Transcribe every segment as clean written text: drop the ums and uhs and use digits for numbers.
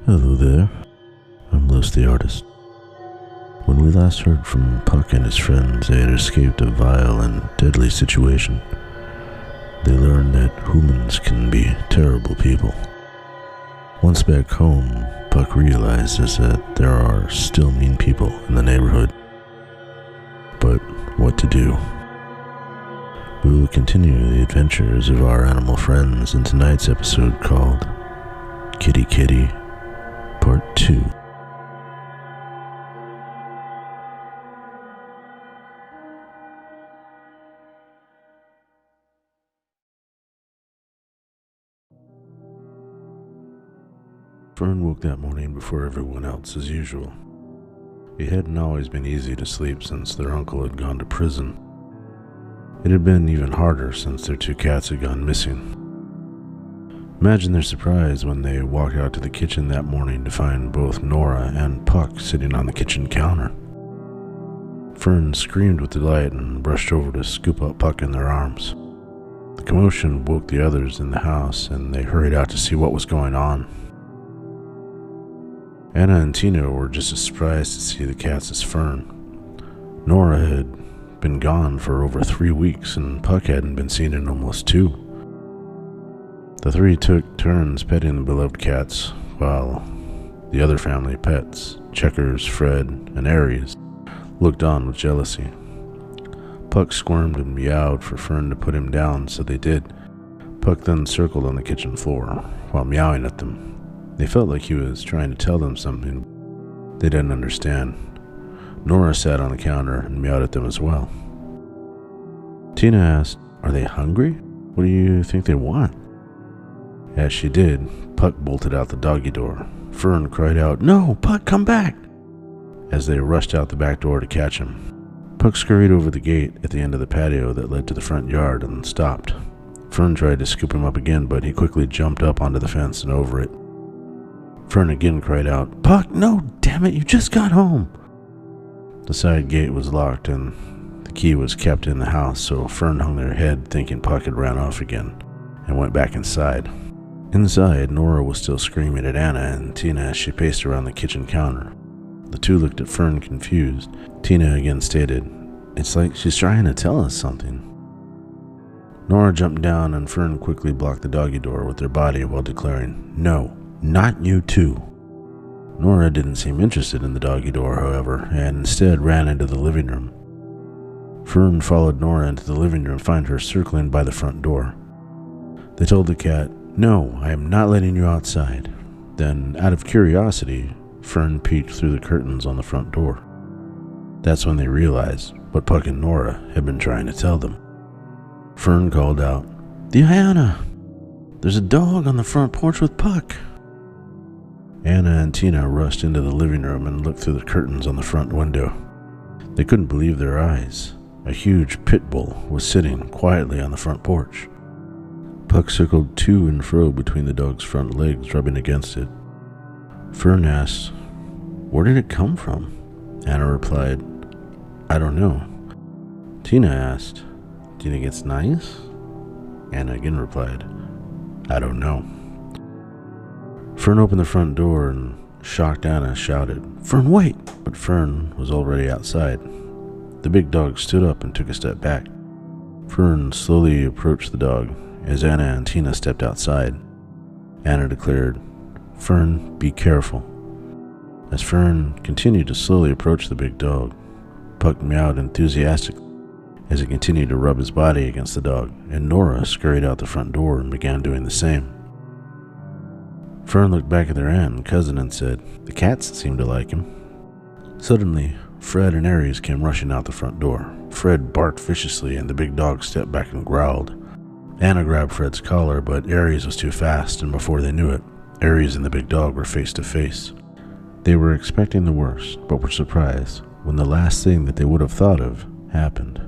Hello there, I'm Los the Artist. When we last heard from Puck and his friends, they had escaped a vile and deadly situation. They learned that humans can be terrible people. Once back home, Puck realizes that there are still mean people in the neighborhood. But what to do? We will continue the adventures of our animal friends in tonight's episode called Kitty Kitty Part 2. Fern woke that morning before everyone else as usual. It hadn't always been easy to sleep since their uncle had gone to prison. It had been even harder since their two cats had gone missing. Imagine their surprise when they walked out to the kitchen that morning to find both Nora and Puck sitting on the kitchen counter. Fern screamed with delight and rushed over to scoop up Puck in their arms. The commotion woke the others in the house, and they hurried out to see what was going on. Anna and Tina were just as surprised to see the cats as Fern. Nora had been gone for over 3 weeks, and Puck hadn't been seen in almost 2. The three took turns petting the beloved cats, while the other family pets, Checkers, Fred, and Aries, looked on with jealousy. Puck squirmed and meowed for Fern to put him down, so they did. Puck then circled on the kitchen floor, while meowing at them. They felt like he was trying to tell them something they didn't understand. Nora sat on the counter and meowed at them as well. Tina asked, "Are they hungry? What do you think they want?" As she did, Puck bolted out the doggy door. Fern cried out, "No, Puck, come back!" as they rushed out the back door to catch him. Puck scurried over the gate at the end of the patio that led to the front yard and stopped. Fern tried to scoop him up again, but he quickly jumped up onto the fence and over it. Fern again cried out, "Puck, no, damn it, you just got home!" The side gate was locked and the key was kept in the house, so Fern hung their head thinking Puck had ran off again and went back inside. Inside, Nora was still screaming at Anna and Tina as she paced around the kitchen counter. The two looked at Fern confused. Tina again stated, "It's like she's trying to tell us something." Nora jumped down and Fern quickly blocked the doggy door with their body while declaring, "No, not you too." Nora didn't seem interested in the doggy door, however, and instead ran into the living room. Fern followed Nora into the living room to find her circling by the front door. They told the cat, "No, I am not letting you outside." Then, out of curiosity, Fern peeked through the curtains on the front door. That's when they realized what Puck and Nora had been trying to tell them. Fern called out, "Diana, there's a dog on the front porch with Puck." Anna and Tina rushed into the living room and looked through the curtains on the front window. They couldn't believe their eyes. A huge pit bull was sitting quietly on the front porch. Puck circled to and fro between the dog's front legs, rubbing against it. Fern asked, "Where did it come from?" Anna replied, "I don't know." Tina asked, "Do you think it's nice?" Anna again replied, "I don't know." Fern opened the front door and shocked Anna shouted, "Fern, wait!" But Fern was already outside. The big dog stood up and took a step back. Fern slowly approached the dog as Anna and Tina stepped outside. Anna declared, "Fern, be careful." As Fern continued to slowly approach the big dog, Puck meowed enthusiastically as he continued to rub his body against the dog, and Nora scurried out the front door and began doing the same. Fern looked back at their aunt and cousin and said, "The cats seem to like him." Suddenly, Fred and Aries came rushing out the front door. Fred barked viciously and the big dog stepped back and growled. Anna grabbed Fred's collar, but Aries was too fast, and before they knew it, Aries and the big dog were face to face. They were expecting the worst, but were surprised when the last thing that they would have thought of happened.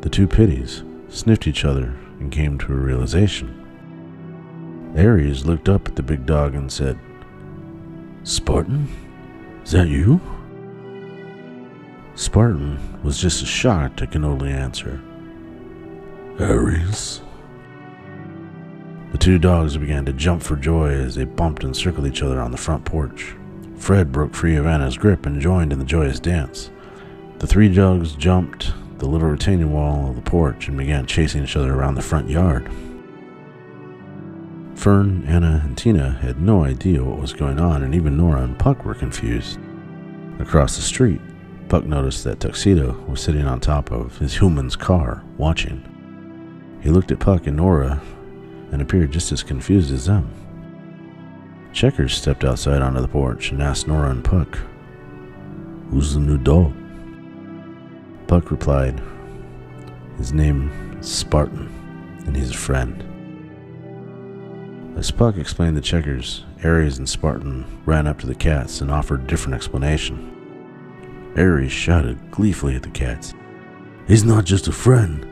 The two pitties sniffed each other and came to a realization. Aries looked up at the big dog and said, "Spartan, is that you?" Spartan was just as shocked it can only answer, "Aries." The two dogs began to jump for joy as they bumped and circled each other on the front porch. Fred broke free of Anna's grip and joined in the joyous dance. The three dogs jumped the little retaining wall of the porch and began chasing each other around the front yard. Fern, Anna, and Tina had no idea what was going on, and even Nora and Puck were confused. Across the street, Puck noticed that Tuxedo was sitting on top of his human's car, watching. He looked at Puck and Nora and appeared just as confused as them. Checkers stepped outside onto the porch and asked Nora and Puck, "Who's the new dog?" Puck replied, "His name is Spartan, and he's a friend." As Puck explained the Checkers, Aries and Spartan ran up to the cats and offered a different explanation. Aries shouted gleefully at the cats, "He's not just a friend,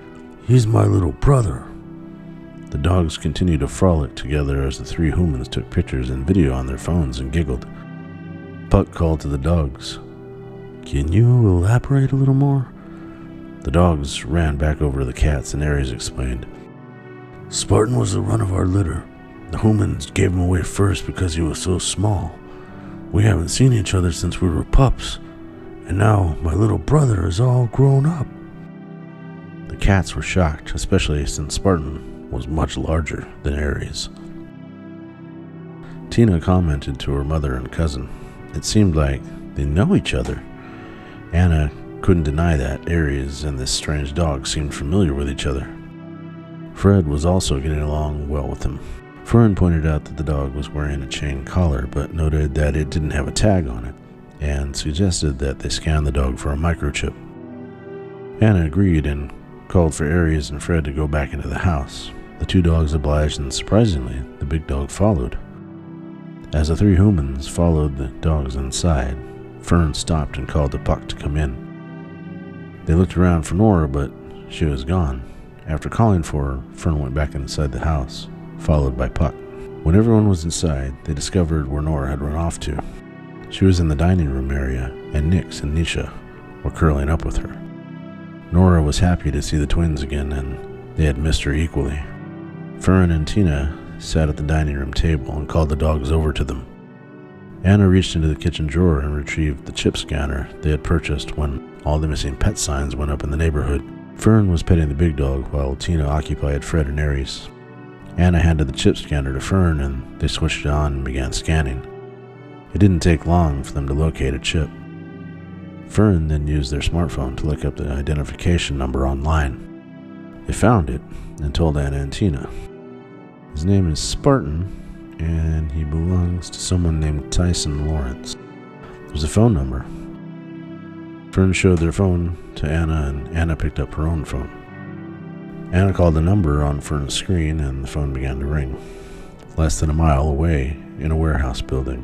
he's my little brother." The dogs continued to frolic together as the three humans took pictures and video on their phones and giggled. Puck called to the dogs, "Can you elaborate a little more?" The dogs ran back over to the cats and Aries explained, "Spartan was the run of our litter. The humans gave him away first because he was so small. We haven't seen each other since we were pups, and now my little brother is all grown up." The cats were shocked, especially since Spartan was much larger than Aries. Tina commented to her mother and cousin. It seemed like they know each other. Anna couldn't deny that Aries and this strange dog seemed familiar with each other. Fred was also getting along well with him. Fern pointed out that the dog was wearing a chain collar, but noted that it didn't have a tag on it, and suggested that they scan the dog for a microchip. Anna agreed and called for Aries and Fred to go back into the house. The two dogs obliged, and surprisingly, the big dog followed. As the three humans followed the dogs inside, Fern stopped and called to Puck to come in. They looked around for Nora, but she was gone. After calling for her, Fern went back inside the house, followed by Puck. When everyone was inside, they discovered where Nora had run off to. She was in the dining room area, and Nix and Nisha were curling up with her. Nora was happy to see the twins again, and they had missed her equally. Fern and Tina sat at the dining room table and called the dogs over to them. Anna reached into the kitchen drawer and retrieved the chip scanner they had purchased when all the missing pet signs went up in the neighborhood. Fern was petting the big dog while Tina occupied Fred and Aries. Anna handed the chip scanner to Fern and they switched it on and began scanning. It didn't take long for them to locate a chip. Fern then used their smartphone to look up the identification number online. They found it and told Anna and Tina. His name is Spartan, and he belongs to someone named Tyson Lawrence. There's a phone number. Fern showed their phone to Anna, and Anna picked up her own phone. Anna called the number on Fern's screen, and the phone began to ring. Less than a mile away, in a warehouse building.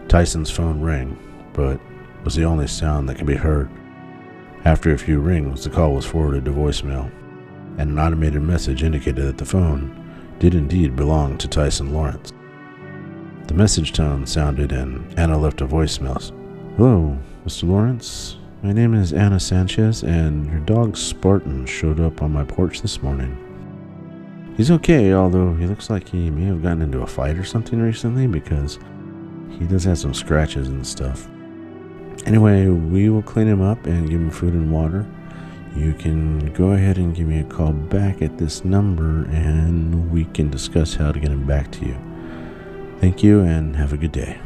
Tyson's phone rang, but was the only sound that could be heard. After a few rings, the call was forwarded to voicemail, and an automated message indicated that the phone did indeed belong to Tyson Lawrence. The message tone sounded, and Anna left a voicemail. "Hello, Mr. Lawrence. My name is Anna Sanchez, and your dog Spartan showed up on my porch this morning. He's okay, although he looks like he may have gotten into a fight or something recently, because he does have some scratches and stuff. Anyway, we will clean him up and give him food and water. You can go ahead and give me a call back at this number, and we can discuss how to get him back to you. Thank you, and have a good day."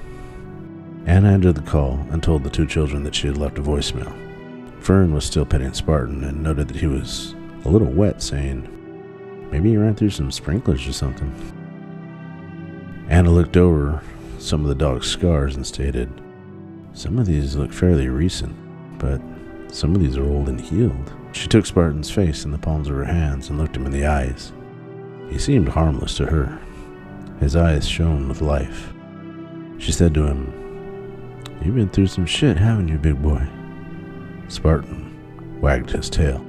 Anna ended the call and told the two children that she had left a voicemail. Fern was still petting Spartan and noted that he was a little wet, saying, "Maybe he ran through some sprinklers or something." Anna looked over some of the dog's scars and stated, "Some of these look fairly recent, but some of these are old and healed." She took Spartan's face in the palms of her hands and looked him in the eyes. He seemed harmless to her. His eyes shone with life. She said to him, "You've been through some shit, haven't you, big boy?" Spartan wagged his tail.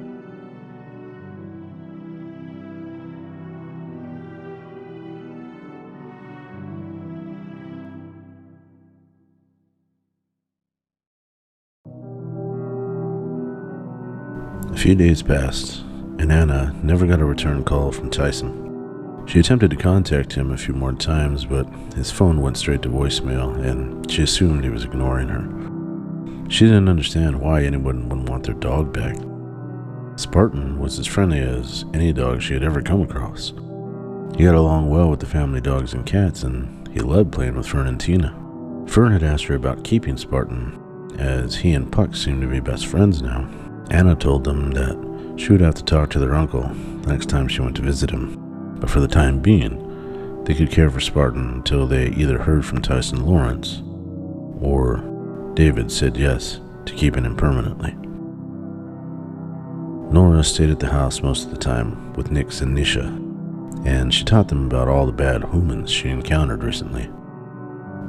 A few days passed, and Anna never got a return call from Tyson. She attempted to contact him a few more times, but his phone went straight to voicemail, and she assumed he was ignoring her. She didn't understand why anyone would want their dog back. Spartan was as friendly as any dog she had ever come across. He got along well with the family dogs and cats, and he loved playing with Fern and Tina. Fern had asked her about keeping Spartan, as he and Puck seemed to be best friends now. Anna told them that she would have to talk to their uncle the next time she went to visit him, but for the time being, they could care for Spartan until they either heard from Tyson Lawrence or David said yes to keeping him permanently. Nora stayed at the house most of the time with Nix and Nisha, and she taught them about all the bad humans she encountered recently,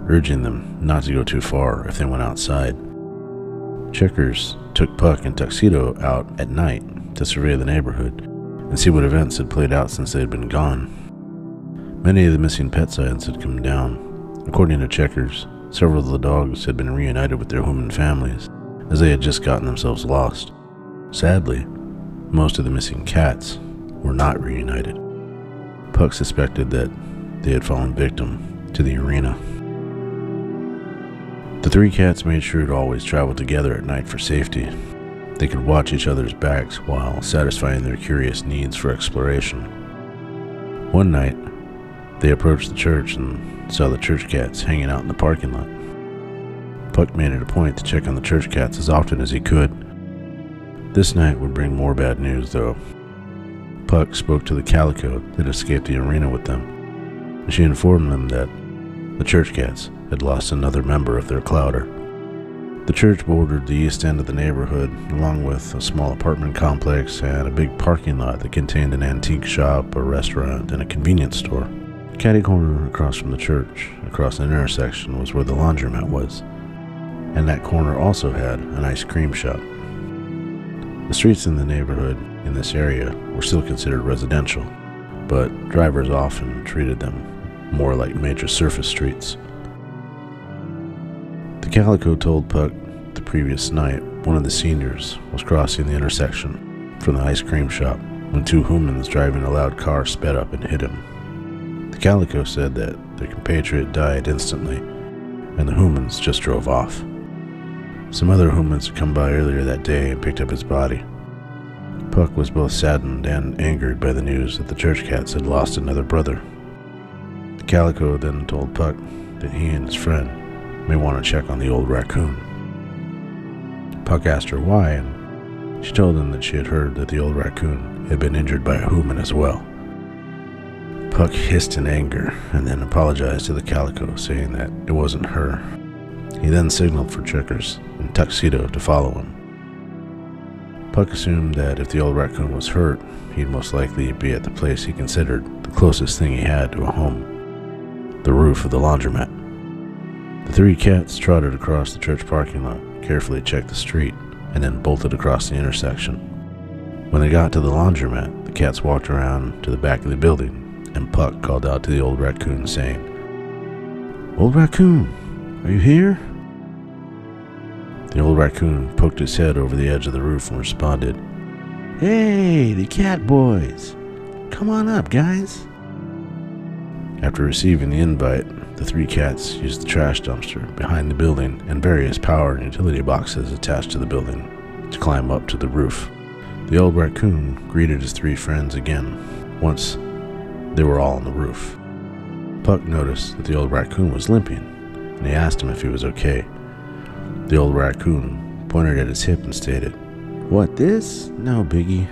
urging them not to go too far if they went outside. Checkers took Puck and Tuxedo out at night to survey the neighborhood and see what events had played out since they had been gone. Many of the missing pet signs had come down. According to Checkers, several of the dogs had been reunited with their human families, as they had just gotten themselves lost. Sadly, most of the missing cats were not reunited. Puck suspected that they had fallen victim to the arena. The three cats made sure to always travel together at night for safety. They could watch each other's backs while satisfying their curious needs for exploration. One night, they approached the church and saw the church cats hanging out in the parking lot. Puck made it a point to check on the church cats as often as he could. This night would bring more bad news, though. Puck spoke to the calico that escaped the arena with them, and she informed them that the church cats had lost another member of their clouder. The church bordered the east end of the neighborhood, along with a small apartment complex and a big parking lot that contained an antique shop, a restaurant, and a convenience store. Catty corner across from the church, across an intersection, was where the laundromat was, and that corner also had an ice cream shop. The streets in the neighborhood in this area were still considered residential, but drivers often treated them more like major surface streets. The calico told Puck the previous night one of the seniors was crossing the intersection from the ice cream shop when two humans driving a loud car sped up and hit him. The calico said that their compatriot died instantly, and the humans just drove off. Some other humans had come by earlier that day and picked up his body. Puck was both saddened and angered by the news that the church cats had lost another brother. The calico then told Puck that he and his friend may want to check on the old raccoon. Puck asked her why, and she told him that she had heard that the old raccoon had been injured by a human as well. Puck hissed in anger and then apologized to the calico, saying that it wasn't her. He then signaled for Checkers and Tuxedo to follow him. Puck assumed that if the old raccoon was hurt, he'd most likely be at the place he considered the closest thing he had to a home, the roof of the laundromat. The three cats trotted across the church parking lot, carefully checked the street, and then bolted across the intersection. When they got to the laundromat, the cats walked around to the back of the building, and Puck called out to the old raccoon, saying, "Old raccoon, are you here?" The old raccoon poked his head over the edge of the roof and responded, "Hey, the cat boys! Come on up, guys!" After receiving the invite, the three cats used the trash dumpster behind the building and various power and utility boxes attached to the building to climb up to the roof. The old raccoon greeted his three friends again once they were all on the roof. Puck noticed that the old raccoon was limping, and he asked him if he was okay. The old raccoon pointed at his hip and stated, "What, this? No biggie.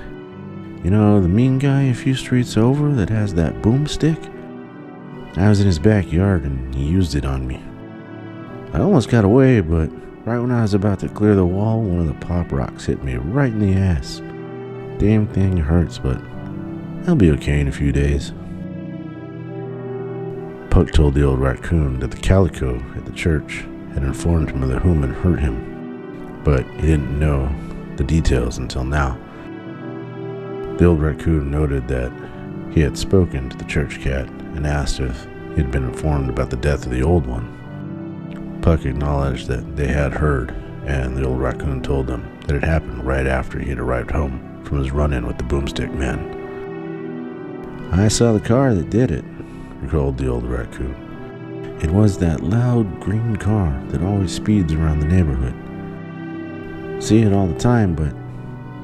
You know, the mean guy a few streets over that has that boomstick? I was in his backyard and he used it on me. I almost got away, but right when I was about to clear the wall, one of the pop rocks hit me right in the ass. Damn thing hurts, but I'll be okay in a few days." Puck told the old raccoon that the calico at the church had informed him of the human hurt him, but he didn't know the details until now. The old raccoon noted that he had spoken to the church cat and asked if he had been informed about the death of the old one. Puck acknowledged that they had heard, and the old raccoon told them that it happened right after he had arrived home from his run-in with the boomstick man. "I saw the car that did it," recalled the old raccoon. "It was that loud green car that always speeds around the neighborhood. See it all the time, but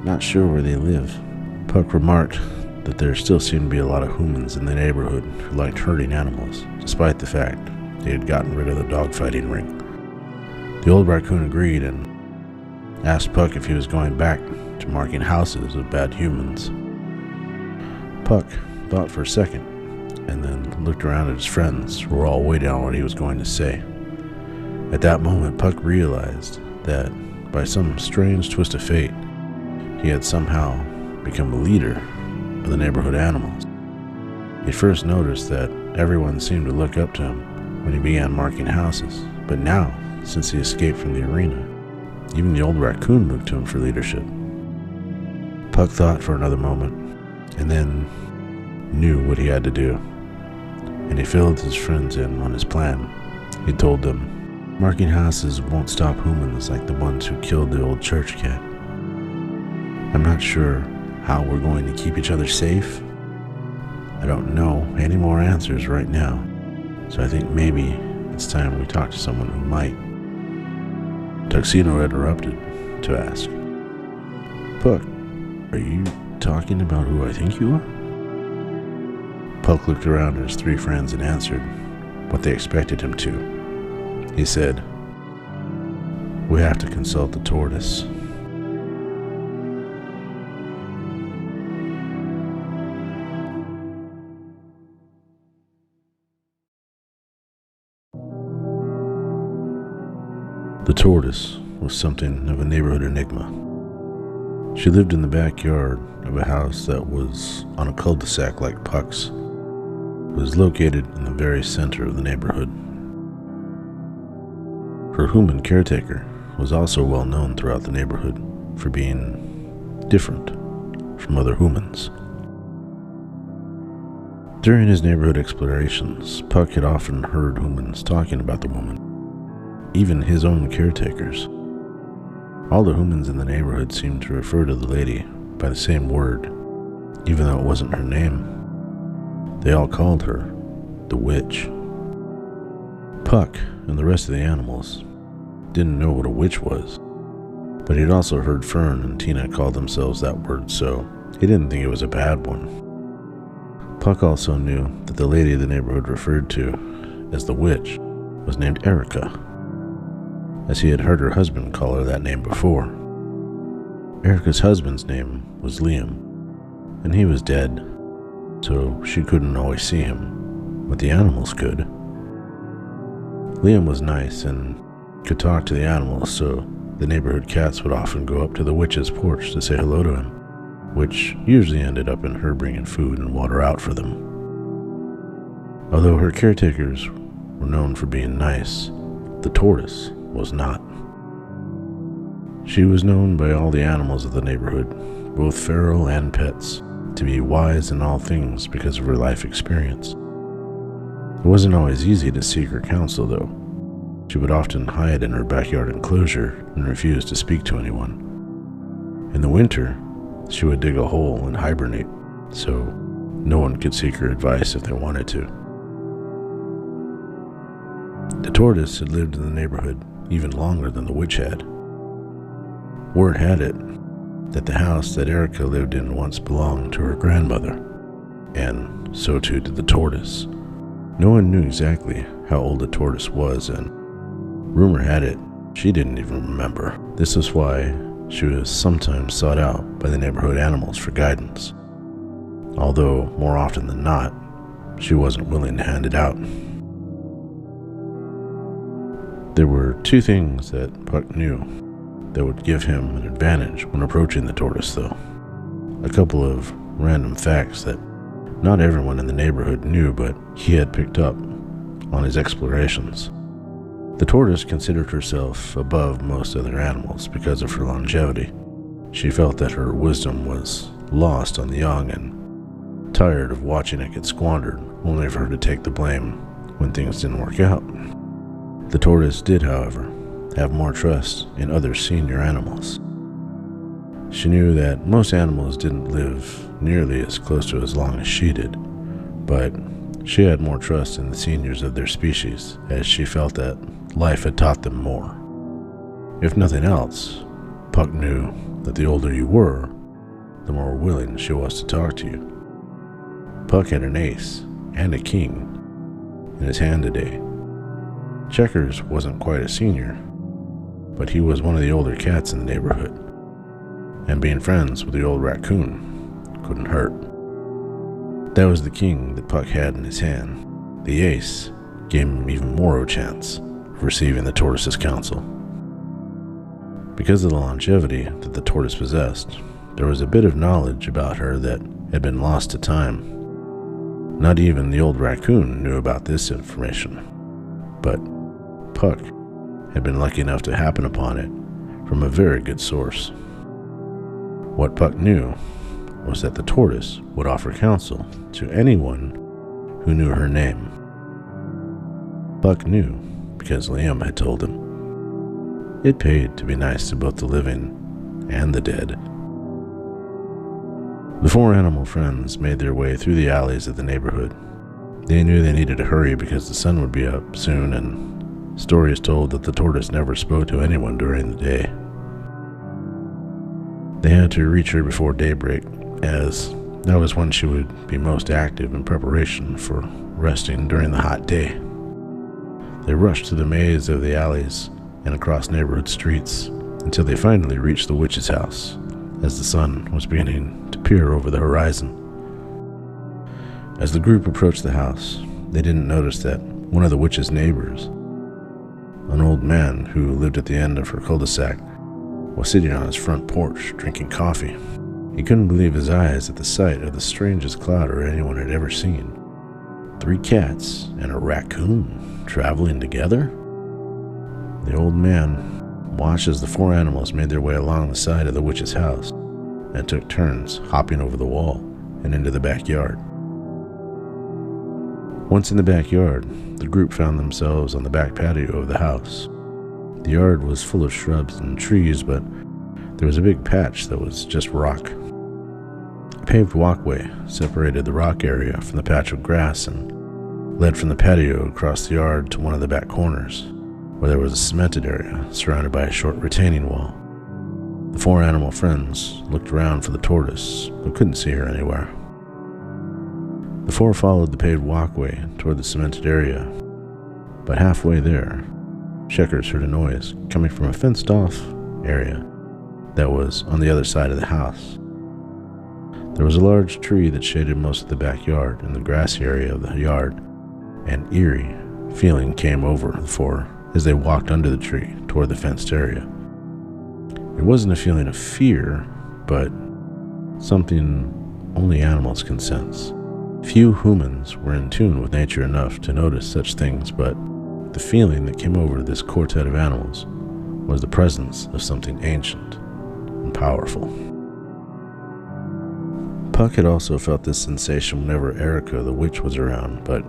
not sure where they live." Puck remarked that there still seemed to be a lot of humans in the neighborhood who liked hurting animals, despite the fact they had gotten rid of the dogfighting ring. The old raccoon agreed and asked Puck if he was going back to marking houses with bad humans. Puck thought for a second, and then looked around at his friends, who were all waiting on what he was going to say. At that moment, Puck realized that, by some strange twist of fate, he had somehow become a leader of the neighborhood animals. He first noticed that everyone seemed to look up to him when he began marking houses, but now, since he escaped from the arena, even the old raccoon looked to him for leadership. Puck thought for another moment, and then knew what he had to do, and he filled his friends in on his plan. He told them, "Marking houses won't stop humans like the ones who killed the old church cat. I'm not sure how we're going to keep each other safe. I don't know any more answers right now, so I think maybe it's time we talk to someone who might." Tuxedo interrupted to ask, "Puck, are you talking about who I think you are?" Puck looked around at his three friends and answered what they expected him to. He said, "We have to consult the tortoise." The tortoise was something of a neighborhood enigma. She lived in the backyard of a house that was on a cul-de-sac like Puck's. It was located in the very center of the neighborhood. Her human caretaker was also well known throughout the neighborhood for being different from other humans. During his neighborhood explorations, Puck had often heard humans talking about the woman, even his own caretakers. All the humans in the neighborhood seemed to refer to the lady by the same word, even though it wasn't her name. They all called her the witch. Puck and the rest of the animals didn't know what a witch was, but he'd also heard Fern and Tina call themselves that word, so he didn't think it was a bad one. Puck also knew that the lady the neighborhood referred to as the witch was named Erica, as he had heard her husband call her that name before. Erica's husband's name was Liam, and he was dead, so she couldn't always see him, but the animals could. Liam was nice and could talk to the animals, so the neighborhood cats would often go up to the witch's porch to say hello to him, which usually ended up in her bringing food and water out for them. Although her caretakers were known for being nice, the tortoise was not. She was known by all the animals of the neighborhood, both feral and pets, to be wise in all things because of her life experience. It wasn't always easy to seek her counsel, though. She would often hide in her backyard enclosure and refuse to speak to anyone. In the winter, she would dig a hole and hibernate, so no one could seek her advice if they wanted to. The tortoise had lived in the neighborhood even longer than the witch had. Word had it that the house that Erica lived in once belonged to her grandmother, and so too did the tortoise. No one knew exactly how old the tortoise was, and rumor had it she didn't even remember. This is why she was sometimes sought out by the neighborhood animals for guidance, although more often than not, she wasn't willing to hand it out. There were two things that Puck knew that would give him an advantage when approaching the tortoise, though. A couple of random facts that not everyone in the neighborhood knew, but he had picked up on his explorations. The tortoise considered herself above most other animals because of her longevity. She felt that her wisdom was lost on the young and tired of watching it get squandered, only for her to take the blame when things didn't work out. The tortoise did, however, have more trust in other senior animals. She knew that most animals didn't live nearly as close to as long as she did, but she had more trust in the seniors of their species, as she felt that life had taught them more. If nothing else, Puck knew that the older you were, the more willing she was to talk to you. Puck had an ace and a king in his hand today. Checkers wasn't quite a senior, but he was one of the older cats in the neighborhood, and being friends with the old raccoon couldn't hurt. That was the king that Puck had in his hand. The ace gave him even more of a chance of receiving the tortoise's counsel. Because of the longevity that the tortoise possessed, there was a bit of knowledge about her that had been lost to time. Not even the old raccoon knew about this information, but Puck had been lucky enough to happen upon it from a very good source. What Puck knew was that the tortoise would offer counsel to anyone who knew her name. Puck knew because Liam had told him. It paid to be nice to both the living and the dead. The four animal friends made their way through the alleys of the neighborhood. They knew they needed to hurry because the sun would be up soon, and stories told that the tortoise never spoke to anyone during the day. They had to reach her before daybreak, as that was when she would be most active in preparation for resting during the hot day. They rushed through the maze of the alleys and across neighborhood streets until they finally reached the witch's house, as the sun was beginning to peer over the horizon. As the group approached the house, they didn't notice that one of the witch's neighbors, an old man who lived at the end of her cul-de-sac, was sitting on his front porch drinking coffee. He couldn't believe his eyes at the sight of the strangest clouder anyone had ever seen. 3 cats and a raccoon traveling together? The old man watched as the 4 animals made their way along the side of the witch's house and took turns hopping over the wall and into the backyard. Once in the backyard, the group found themselves on the back patio of the house. The yard was full of shrubs and trees, but there was a big patch that was just rock. A paved walkway separated the rock area from the patch of grass and led from the patio across the yard to one of the back corners, where there was a cemented area surrounded by a short retaining wall. The 4 animal friends looked around for the tortoise, but couldn't see her anywhere. The 4 followed the paved walkway toward the cemented area, but halfway there, Checkers heard a noise coming from a fenced-off area that was on the other side of the house. There was a large tree that shaded most of the backyard and the grassy area of the yard. An eerie feeling came over the 4 as they walked under the tree toward the fenced area. It wasn't a feeling of fear, but something only animals can sense. Few humans were in tune with nature enough to notice such things, but the feeling that came over this quartet of animals was the presence of something ancient and powerful. Puck had also felt this sensation whenever Erica the witch was around, but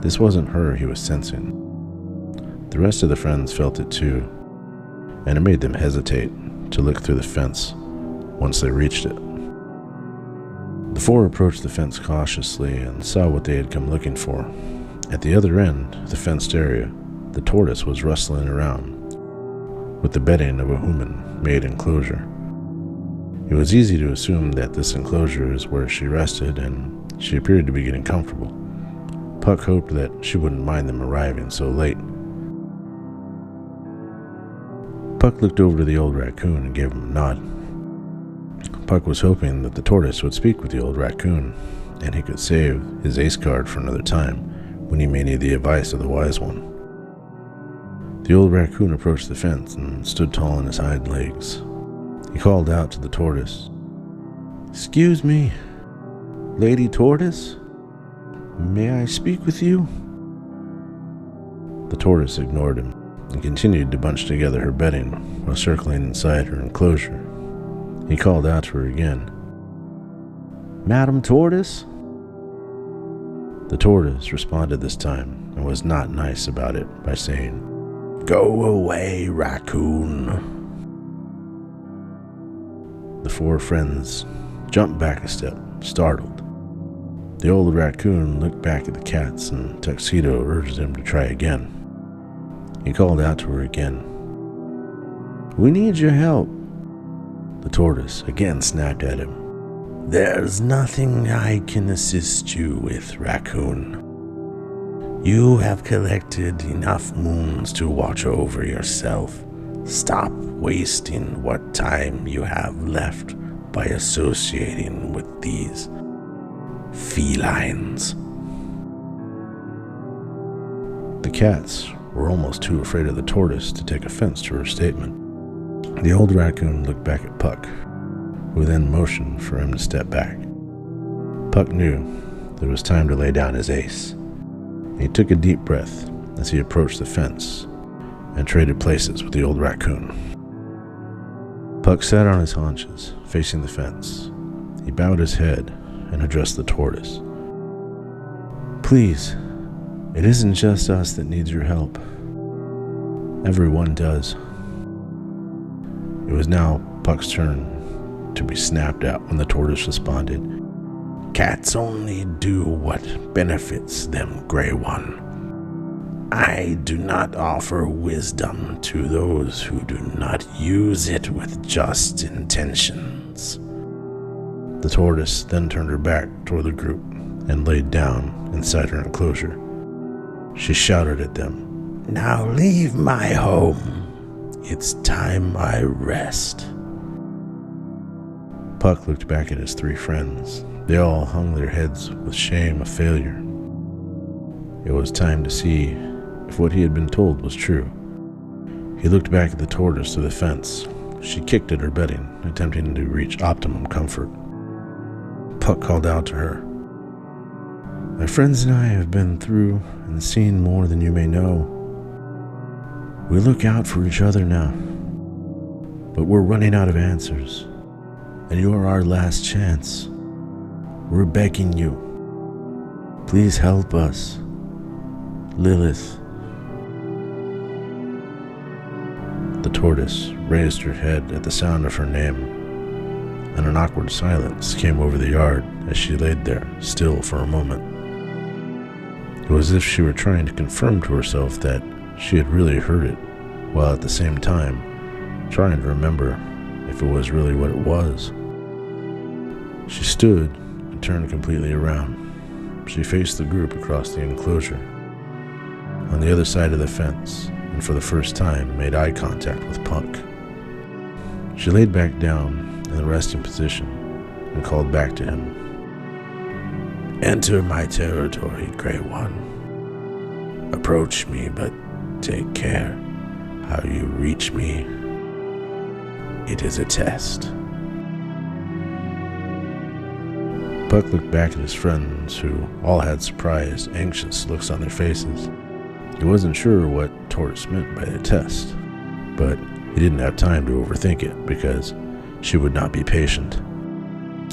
this wasn't her he was sensing. The rest of the friends felt it too, and it made them hesitate to look through the fence once they reached it. The 4 approached the fence cautiously and saw what they had come looking for. At the other end of the fenced area, the tortoise was rustling around with the bedding of a human-made enclosure. It was easy to assume that this enclosure is where she rested, and she appeared to be getting comfortable. Puck hoped that she wouldn't mind them arriving so late. Puck looked over to the old raccoon and gave him a nod. Puck was hoping that the tortoise would speak with the old raccoon, and he could save his ace card for another time when he may need the advice of the wise one. The old raccoon approached the fence and stood tall on his hind legs. He called out to the tortoise, "Excuse me, Lady Tortoise? May I speak with you?" The tortoise ignored him and continued to bunch together her bedding while circling inside her enclosure. He called out to her again, "Madam Tortoise?" The tortoise responded this time and was not nice about it by saying, "Go away, raccoon." The 4 friends jumped back a step, startled. The old raccoon looked back at the cats, and Tuxedo urged him to try again. He called out to her again. "We need your help." The tortoise again snapped at him. "There's nothing I can assist you with, raccoon. You have collected enough moons to watch over yourself. Stop wasting what time you have left by associating with these felines." The cats were almost too afraid of the tortoise to take offense to her statement. The old raccoon looked back at Puck, who then motioned for him to step back. Puck knew that it was time to lay down his ace. He took a deep breath as he approached the fence and traded places with the old raccoon. Puck sat on his haunches, facing the fence. He bowed his head and addressed the tortoise. "Please, it isn't just us that needs your help. Everyone does." It was now Puck's turn to be snapped at when the tortoise responded. "Cats only do what benefits them, Grey One. I do not offer wisdom to those who do not use it with just intentions." The tortoise then turned her back toward the group and laid down inside her enclosure. She shouted at them, "Now leave my home. It's time I rest." Puck looked back at his three friends. They all hung their heads with shame of failure. It was time to see if what he had been told was true. He looked back at the tortoise through the fence. She kicked at her bedding, attempting to reach optimum comfort. Puck called out to her, "My friends and I have been through and seen more than you may know. We look out for each other now, but we're running out of answers, and you are our last chance. We're begging you. Please help us. Lilith." The tortoise raised her head at the sound of her name, and an awkward silence came over the yard as she laid there, still for a moment. It was as if she were trying to confirm to herself that she had really heard it, while at the same time trying to remember if it was really what it was. She stood and turned completely around. She faced the group across the enclosure, on the other side of the fence, and for the first time made eye contact with Puck. She laid back down in the resting position and called back to him. "Enter my territory, Grey One. Approach me, but take care how you reach me. It is a test." Puck looked back at his friends, who all had surprised, anxious looks on their faces. He wasn't sure what Tortoise meant by the test, but he didn't have time to overthink it because she would not be patient.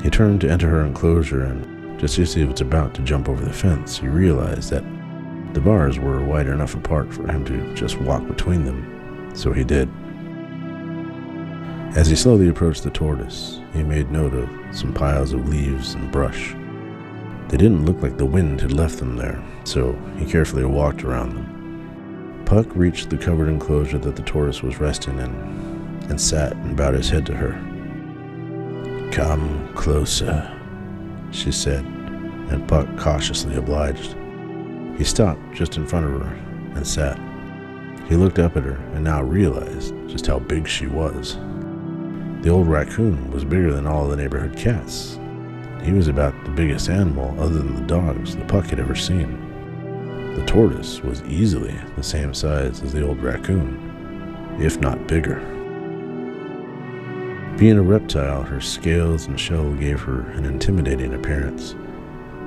He turned to enter her enclosure, and just as he was about to jump over the fence, he realized that the bars were wide enough apart for him to just walk between them, so he did. As he slowly approached the tortoise, he made note of some piles of leaves and brush. They didn't look like the wind had left them there, so he carefully walked around them. Puck reached the covered enclosure that the tortoise was resting in, and sat and bowed his head to her. "Come closer," she said, and Puck cautiously obliged. He stopped just in front of her and sat. He looked up at her and now realized just how big she was. The old raccoon was bigger than all the neighborhood cats. He was about the biggest animal other than the dogs that Puck had ever seen. The tortoise was easily the same size as the old raccoon, if not bigger. Being a reptile, her scales and shell gave her an intimidating appearance.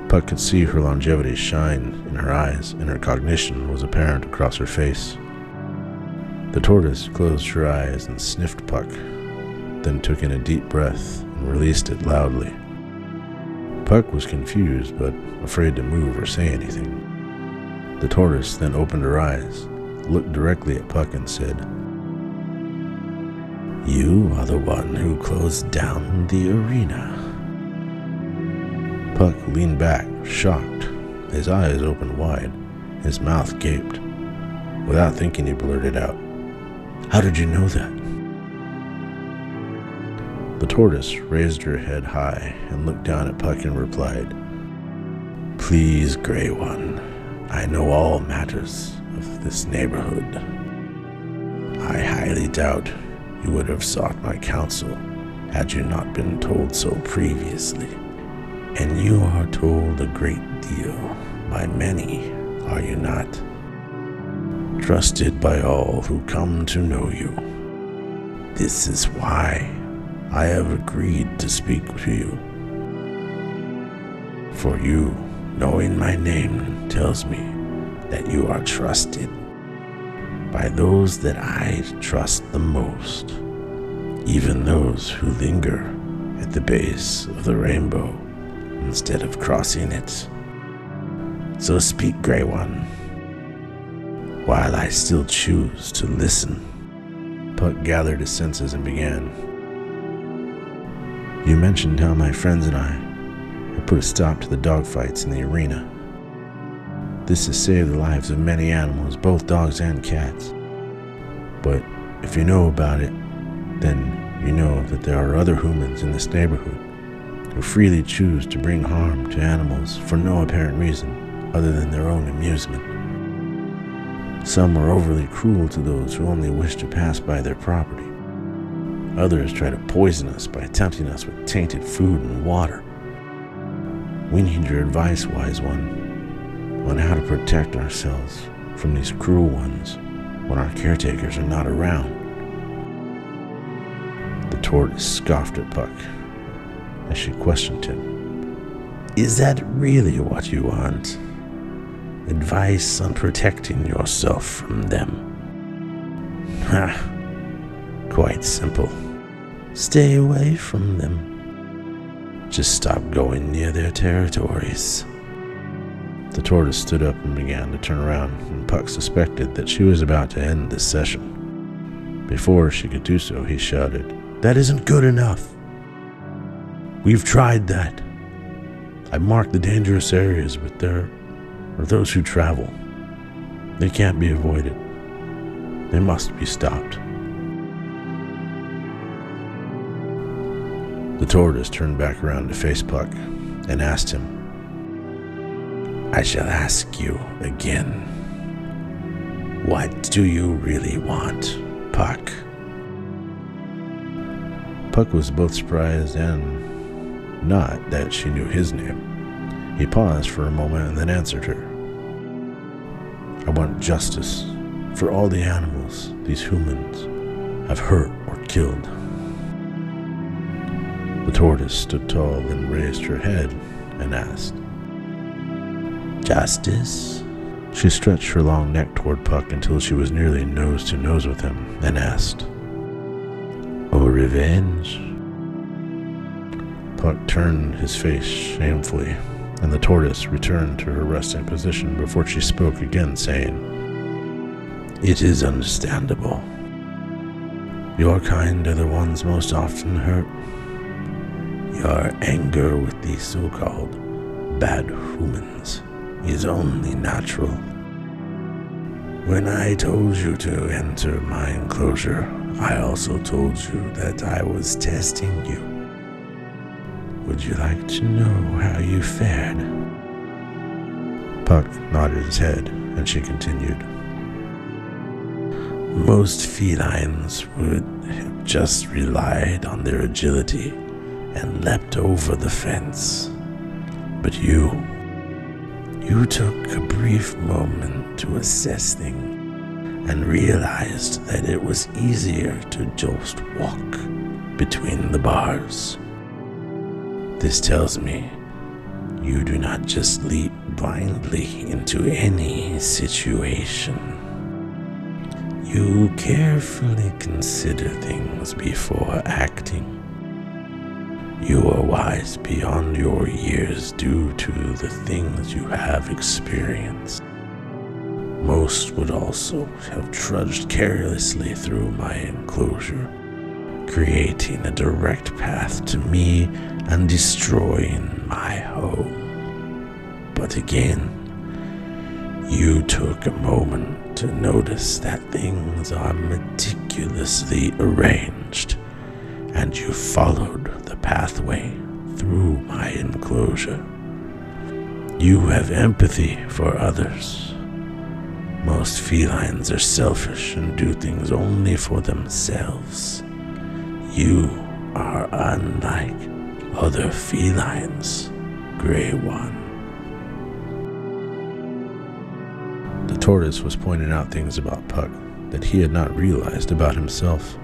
Puck could see her longevity shine in her eyes, and her cognition was apparent across her face. The tortoise closed her eyes and sniffed Puck, then took in a deep breath and released it loudly. Puck was confused, but afraid to move or say anything. The tortoise then opened her eyes, looked directly at Puck, and said, "You are the one who closed down the arena." Puck leaned back, shocked. His eyes opened wide. His mouth gaped. Without thinking, he blurted out, "How did you know that?" The tortoise raised her head high and looked down at Puck and replied, "Please, Grey One, I know all matters of this neighborhood. I highly doubt you would have sought my counsel had you not been told so previously. And you are told a great deal by many, are you not? Trusted by all who come to know you. This is why I have agreed to speak to you. For you, knowing my name, tells me that you are trusted by those that I trust the most, even those who linger at the base of the rainbow instead of crossing it. So speak, Grey One, while I still choose to listen." Puck gathered his senses and began. "You mentioned how my friends and I have put a stop to the dogfights in the arena. This has saved the lives of many animals, both dogs and cats. But if you know about it, then you know that there are other humans in this neighborhood who freely choose to bring harm to animals for no apparent reason other than their own amusement. Some are overly cruel to those who only wish to pass by their property. Others try to poison us by tempting us with tainted food and water. We need your advice, Wise One, on how to protect ourselves from these cruel ones when our caretakers are not around." The tortoise scoffed at Puck as she questioned him. "Is that really what you want? Advice on protecting yourself from them? Ha! Quite simple. Stay away from them. Just stop going near their territories." The tortoise stood up and began to turn around, and Puck suspected that she was about to end this session. Before she could do so, he shouted, "That isn't good enough. We've tried that. I've marked the dangerous areas with those who travel. They can't be avoided. They must be stopped." The tortoise turned back around to face Puck and asked him, "I shall ask you again. What do you really want, Puck?" Puck was both surprised and not that she knew his name. He paused for a moment and then answered her. "I want justice for all the animals these humans have hurt or killed." The tortoise stood tall, then raised her head and asked, "Justice?" She stretched her long neck toward Puck until she was nearly nose to nose with him, then asked, "Or revenge?" Puck turned his face shamefully, and the tortoise returned to her resting position before she spoke again, saying, "It is understandable. Your kind are the ones most often hurt. Your anger with these so-called bad humans is only natural. When I told you to enter my enclosure, I also told you that I was testing you. Would you like to know how you fared?" Puck nodded his head, and she continued, "Most felines would have just relied on their agility and leapt over the fence. But you took a brief moment to assess things and realized that it was easier to just walk between the bars. This tells me you do not just leap blindly into any situation. You carefully consider things before acting. You are wise beyond your years due to the things you have experienced. Most would also have trudged carelessly through my enclosure, creating a direct path to me and destroying my home. But again, you took a moment to notice that things are meticulously arranged, and you followed the pathway through my enclosure. You have empathy for others. Most felines are selfish and do things only for themselves. You are unlike other felines, Grey One. The tortoise was pointing out things about Puck that he had not realized about himself.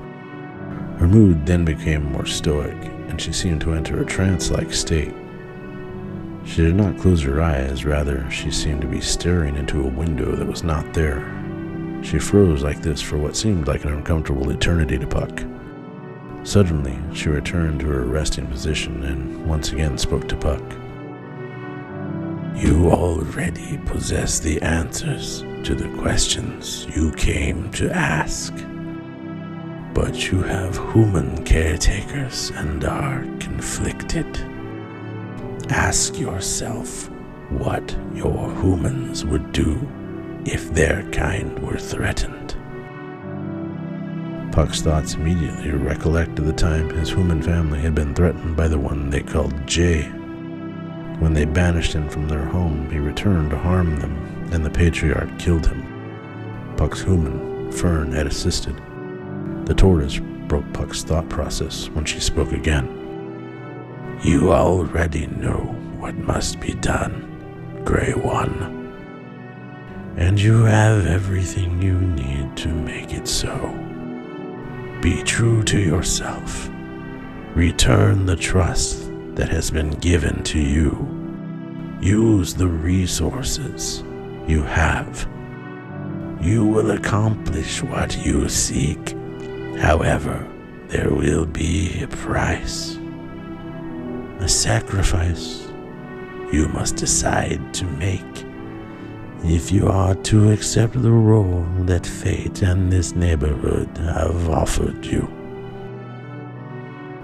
Her mood then became more stoic, and she seemed to enter a trance-like state. She did not close her eyes, rather she seemed to be staring into a window that was not there. She froze like this for what seemed like an uncomfortable eternity to Puck. Suddenly, she returned to her resting position and once again spoke to Puck. You already possess the answers to the questions you came to ask. But you have human caretakers and are conflicted. Ask yourself what your humans would do if their kind were threatened. Puck's thoughts immediately recollected the time his human family had been threatened by the one they called Jay. When they banished him from their home, he returned to harm them, and the patriarch killed him. Puck's human, Fern, had assisted. The tortoise broke Puck's thought process when she spoke again. You already know what must be done, Grey One. And you have everything you need to make it so. Be true to yourself. Return the trust that has been given to you. Use the resources you have. You will accomplish what you seek. However, there will be a price. A sacrifice you must decide to make if you are to accept the role that fate and this neighborhood have offered you.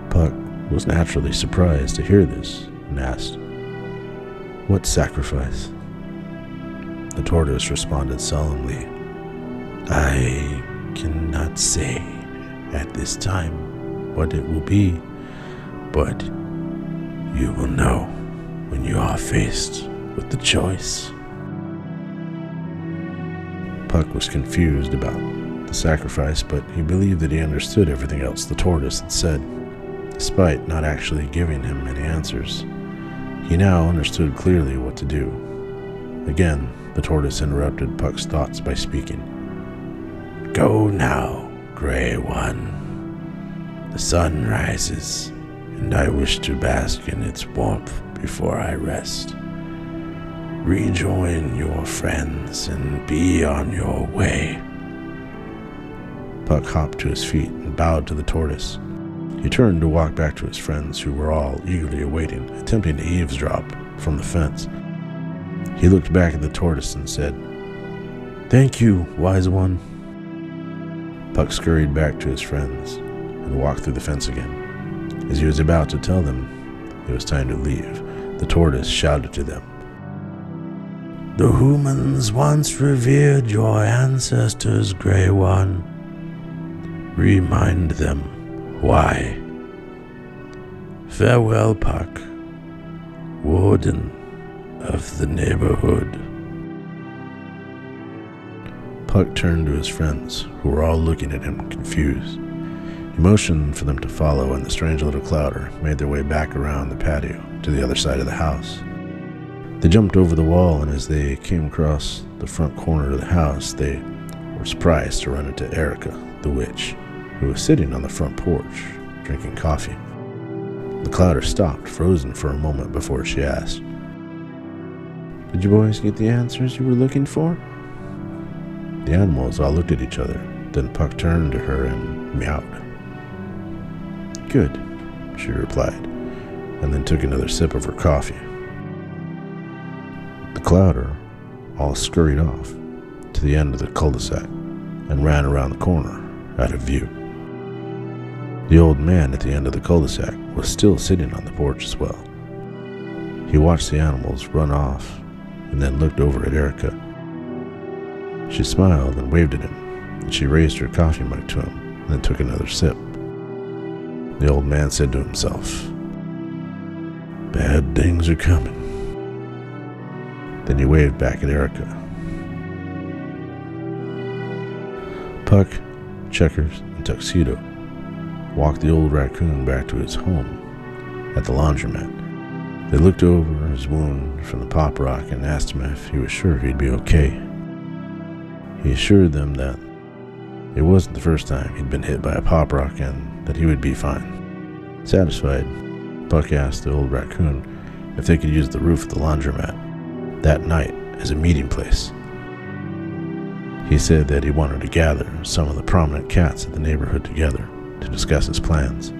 Puck was naturally surprised to hear this and asked, What sacrifice? The tortoise responded solemnly, I cannot say at this time what it will be, but you will know when you are faced with the choice. Puck was confused about the sacrifice, but he believed that he understood everything else the tortoise had said, despite not actually giving him any answers. He now understood clearly what to do. Again, the tortoise interrupted Puck's thoughts by speaking. Go now, Grey One. The sun rises, and I wish to bask in its warmth before I rest. Rejoin your friends and be on your way. Puck hopped to his feet and bowed to the tortoise. He turned to walk back to his friends, who were all eagerly awaiting, attempting to eavesdrop from the fence. He looked back at the tortoise and said, Thank you, wise one. Puck scurried back to his friends and walked through the fence again. As he was about to tell them it was time to leave, the tortoise shouted to them, The humans once revered your ancestors, Grey One. Remind them why. Farewell, Puck, warden of the neighborhood. Puck turned to his friends, who were all looking at him confused. He motioned for them to follow, and the strange little clouder made their way back around the patio to the other side of the house. They jumped over the wall, and as they came across the front corner of the house, they were surprised to run into Erica, the witch, who was sitting on the front porch, drinking coffee. The clouder stopped, frozen for a moment before she asked, Did you boys get the answers you were looking for? The animals all looked at each other. Then Puck turned to her and meowed. Good, she replied, and then took another sip of her coffee. The clouder all scurried off to the end of the cul-de-sac and ran around the corner out of view. The old man at the end of the cul-de-sac was still sitting on the porch as well. He watched the animals run off and then looked over at Erica. She smiled and waved at him, and she raised her coffee mug to him and then took another sip. The old man said to himself, "Bad things are coming." Then he waved back at Erica. Puck, Checkers, and Tuxedo walked the old raccoon back to his home at the laundromat. They looked over his wound from the pop rock and asked him if he was sure he'd be okay. He assured them that it wasn't the first time he'd been hit by a pop rock and that he would be fine. Satisfied, Puck asked the old raccoon if they could use the roof of the laundromat that night as a meeting place. He said that he wanted to gather some of the prominent cats of the neighborhood together to discuss his plans.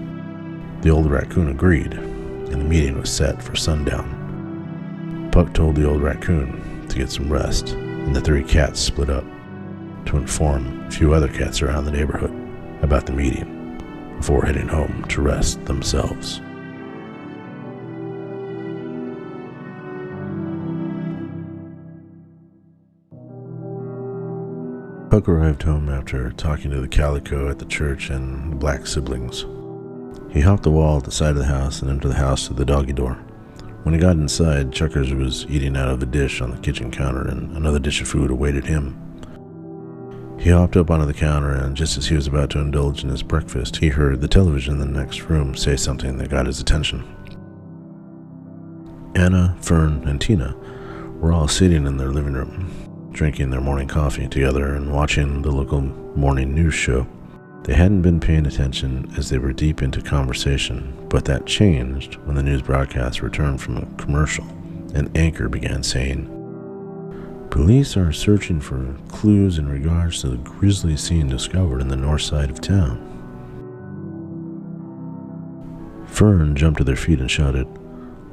The old raccoon agreed, and the meeting was set for sundown. Puck told the old raccoon to get some rest, and the three cats split up to inform a few other cats around the neighborhood about the meeting before heading home to rest themselves. Puck arrived home after talking to the calico at the church and the black siblings. He hopped the wall at the side of the house and entered the house through the doggy door. When he got inside, Chuckers was eating out of a dish on the kitchen counter, and another dish of food awaited him. He hopped up onto the counter, and just as he was about to indulge in his breakfast, he heard the television in the next room say something that got his attention. Anna, Fern, and Tina were all sitting in their living room, drinking their morning coffee together and watching the local morning news show. They hadn't been paying attention as they were deep into conversation, but that changed when the news broadcast returned from a commercial. An anchor began saying, "Police are searching for clues in regards to the grisly scene discovered in the north side of town." Fern jumped to their feet and shouted,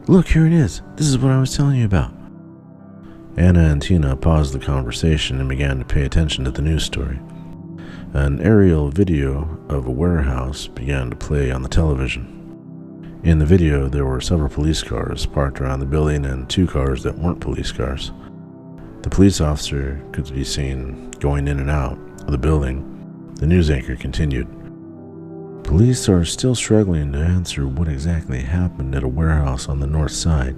"Look, here it is. This is what I was telling you about." Anna and Tina paused the conversation and began to pay attention to the news story. An aerial video of a warehouse began to play on the television. In the video, there were several police cars parked around the building and two cars that weren't police cars. The police officer could be seen going in and out of the building. The news anchor continued, "Police are still struggling to answer what exactly happened at a warehouse on the north side.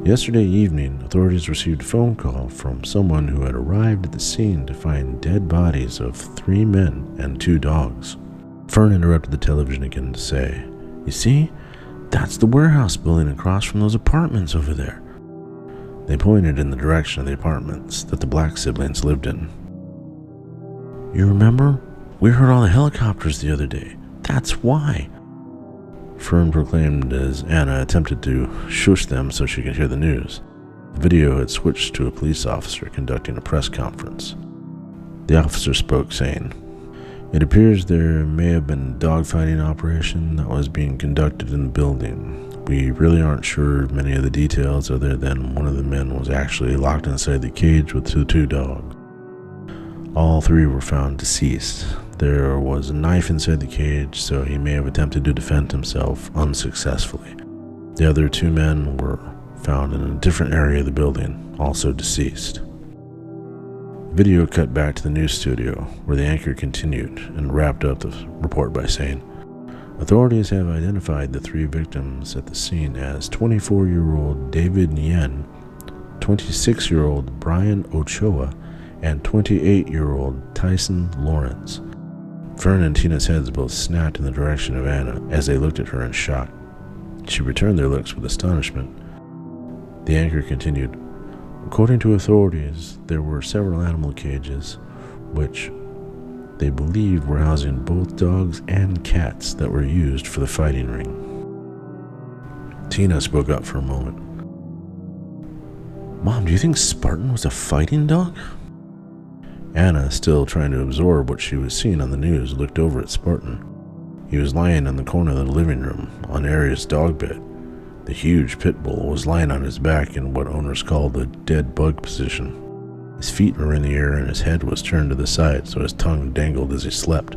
Yesterday evening, authorities received a phone call from someone who had arrived at the scene to find dead bodies of 3 men and 2 dogs. Fern interrupted the television again to say, "You see, that's the warehouse building across from those apartments over there." They pointed in the direction of the apartments that the Black siblings lived in. "You remember? We heard all the helicopters the other day. That's why," Fern proclaimed as Anna attempted to shush them so she could hear the news. The video had switched to a police officer conducting a press conference. The officer spoke, saying, "It appears there may have been a dogfighting operation that was being conducted in the building. We really aren't sure of many of the details other than one of the men was actually locked inside the cage with the 2 dogs. All 3 were found deceased. There was a knife inside the cage, so he may have attempted to defend himself unsuccessfully. The other 2 men were found in a different area of the building, also deceased." The video cut back to the news studio, where the anchor continued and wrapped up the report by saying, "Authorities have identified the 3 victims at the scene as 24-year-old David Yen, 26-year-old Brian Ochoa, and 28-year-old Tyson Lawrence." Fern and Tina's heads both snapped in the direction of Anna as they looked at her in shock. She returned their looks with astonishment. The anchor continued, "According to authorities, there were several animal cages, which they believed were housing both dogs and cats that were used for the fighting ring." Tina spoke up for a moment. "Mom, do you think Spartan was a fighting dog?" Anna, still trying to absorb what she was seeing on the news, looked over at Spartan. He was lying in the corner of the living room on Aria's dog bed. The huge pit bull was lying on his back in what owners call the dead bug position. His feet were in the air and his head was turned to the side so his tongue dangled as he slept.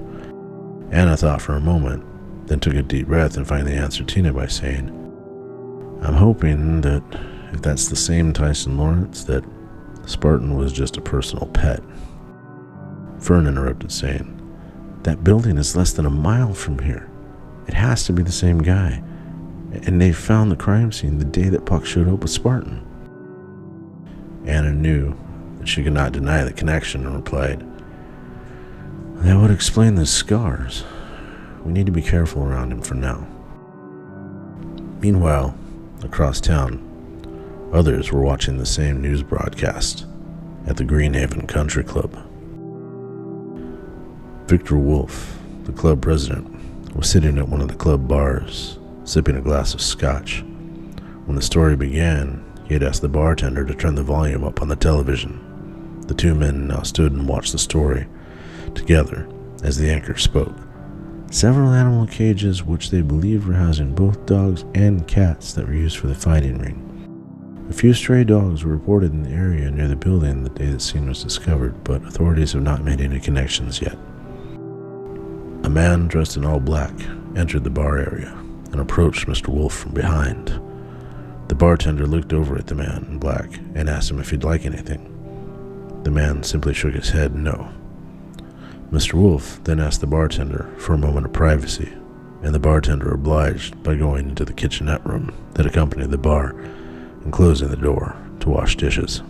Anna thought for a moment then took a deep breath and finally answered Tina by saying, "I'm hoping that if that's the same Tyson Lawrence, that Spartan was just a personal pet." Fern interrupted, saying, "That building is less than a mile from here. It has to be the same guy. And they found the crime scene the day that Puck showed up with Spartan." Anna knew that she could not deny the connection and replied, "That would explain the scars. We need to be careful around him for now." Meanwhile, across town, others were watching the same news broadcast at the Greenhaven Country Club. Victor Wolf, the club president, was sitting at one of the club bars, sipping a glass of scotch. When the story began, he had asked the bartender to turn the volume up on the television. The two men now stood and watched the story together as the anchor spoke. Several animal cages, which they believed were housing both dogs and cats that were used for the fighting ring. A few stray dogs were reported in the area near the building the day the scene was discovered, but authorities have not made any connections yet. A man dressed in all black entered the bar area and approached Mr. Wolf from behind. The bartender looked over at the man in black and asked him if he'd like anything. The man simply shook his head no. Mr. Wolf then asked the bartender for a moment of privacy, and the bartender obliged by going into the kitchenette room that accompanied the bar and closing the door to wash dishes.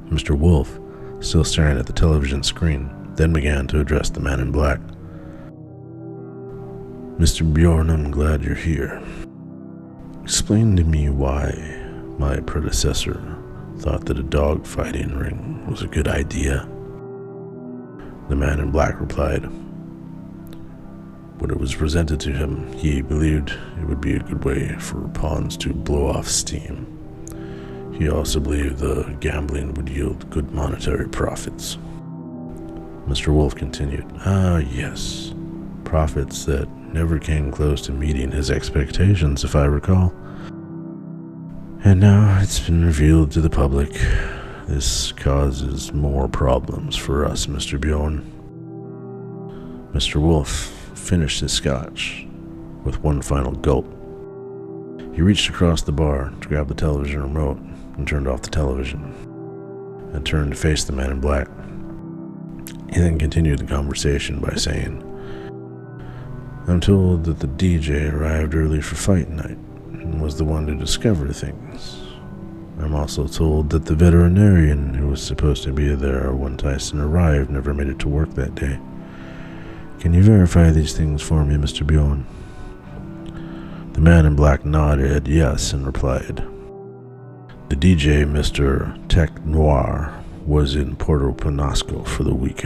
Mr. Wolf, still staring at the television screen, then began to address the man in black. "Mr. Bjorn, I'm glad you're here. Explain to me why my predecessor thought that a dog fighting ring was a good idea." The man in black replied, "When it was presented to him, he believed it would be a good way for pawns to blow off steam. He also believed the gambling would yield good monetary profits." Mr. Wolf continued, Yes, profits that never came close to meeting his expectations, if I recall. And now it's been revealed to the public. This causes more problems for us, Mr. Bjorn." Mr. Wolf finished his scotch with one final gulp. He reached across the bar to grab the television remote and turned off the television, and turned to face the man in black. He then continued the conversation by saying, "I'm told that the DJ arrived early for fight night and was the one to discover things. I'm also told that the veterinarian who was supposed to be there when Tyson arrived never made it to work that day. Can you verify these things for me, Mr. Bjorn?" The man in black nodded yes and replied, "The DJ, Mr. Tech Noir, was in Puerto Penasco for the week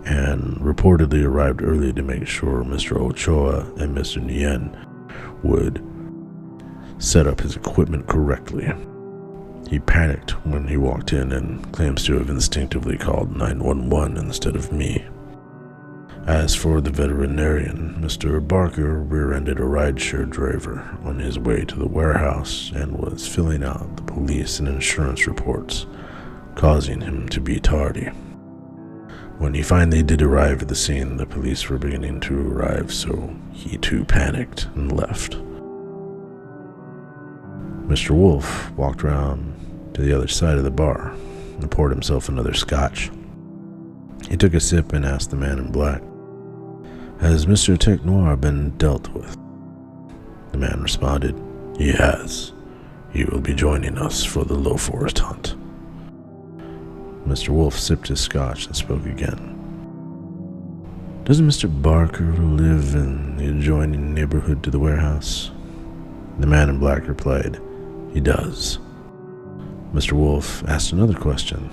and reportedly arrived early to make sure Mr. Ochoa and Mr. Nguyen would set up his equipment correctly. He panicked when he walked in and claims to have instinctively called 911 instead of me. As for the veterinarian, Mr. Barker rear-ended a rideshare driver on his way to the warehouse and was filling out the police and insurance reports, causing him to be tardy. When he finally did arrive at the scene, the police were beginning to arrive, so he too panicked and left." Mr. Wolf walked around to the other side of the bar and poured himself another scotch. He took a sip and asked the man in black, "Has Mr. Tech Noir been dealt with?" The man responded, "He has. He will be joining us for the Low Forest hunt." Mr. Wolf sipped his scotch and spoke again. "Doesn't Mr. Barker live in the adjoining neighborhood to the warehouse?" The man in black replied, "He does." Mr. Wolf asked another question.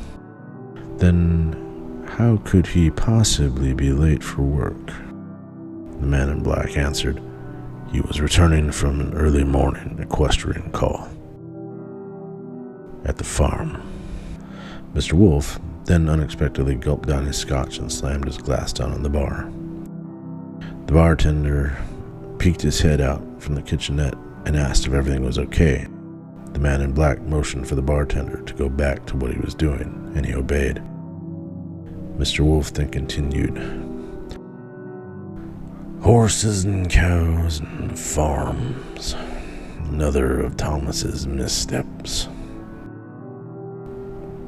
"Then how could he possibly be late for work?" The man in black answered, "He was returning from an early morning equestrian call at the farm." Mr. Wolf then unexpectedly gulped down his scotch and slammed his glass down on the bar. The bartender peeked his head out from the kitchenette and asked if everything was okay. The man in black motioned for the bartender to go back to what he was doing, and he obeyed. Mr. Wolf then continued, Horses and cows and farms. Another of Thomas's missteps.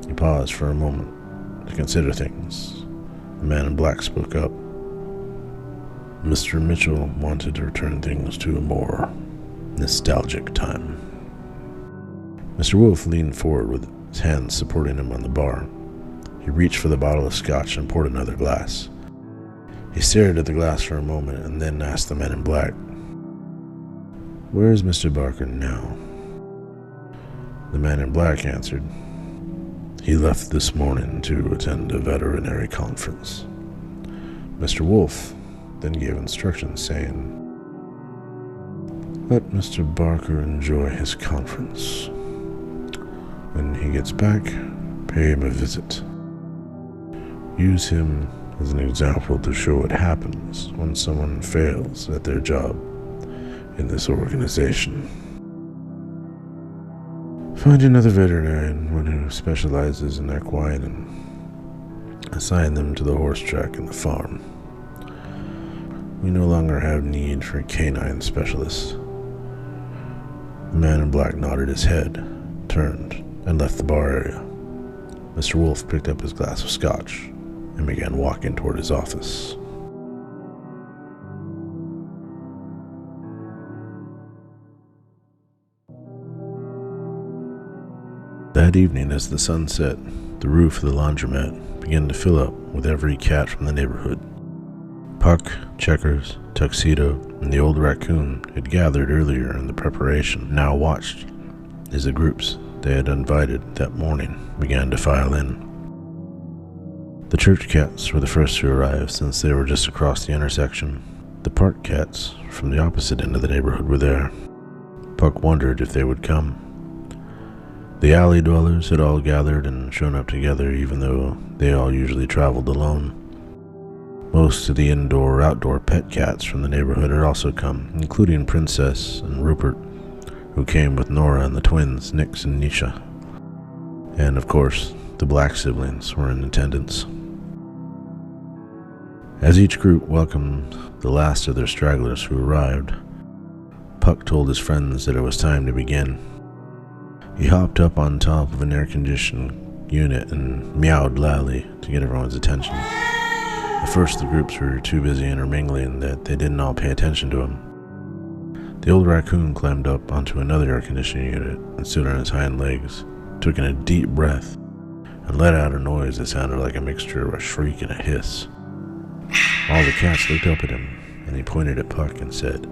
He paused for a moment to consider things. The man in black spoke up. Mr. Mitchell wanted to return things to a more nostalgic time. Mr. Wolf leaned forward with his hands supporting him on the bar. He reached for the bottle of scotch and poured another glass. He stared at the glass for a moment and then asked the man in black, "Where is Mr. Barker now?" The man in black answered, "He left this morning to attend a veterinary conference." Mr. Wolf then gave instructions saying, "Let Mr. Barker enjoy his conference. When he gets back, pay him a visit. Use him as an example to show what happens when someone fails at their job in this organization. Find another veterinarian, one who specializes in equine, and assign them to the horse track and the farm. We no longer have need for canine specialists." The man in black nodded his head, turned, and left the bar area. Mr. Wolf picked up his glass of scotch and began walking toward his office. That evening, as the sun set, the roof of the laundromat began to fill up with every cat from the neighborhood. Puck, Checkers, Tuxedo, and the old raccoon had gathered earlier in the preparation, now watched as the groups they had invited that morning began to file in. The church cats were the first to arrive since they were just across the intersection. The park cats from the opposite end of the neighborhood were there. Puck wondered if they would come. The alley dwellers had all gathered and shown up together, even though they all usually traveled alone. Most of the indoor-outdoor pet cats from the neighborhood had also come, including Princess and Rupert, who came with Nora and the twins, Nix and Nisha. And, of course, the black siblings were in attendance. As each group welcomed the last of their stragglers who arrived, Puck told his friends that it was time to begin. He hopped up on top of an air-conditioned unit and meowed loudly to get everyone's attention. At first, the groups were too busy intermingling that they didn't all pay attention to him. The old raccoon climbed up onto another air-conditioning unit and stood on his hind legs, took in a deep breath, and let out a noise that sounded like a mixture of a shriek and a hiss. All the cats looked up at him, and he pointed at Puck and said,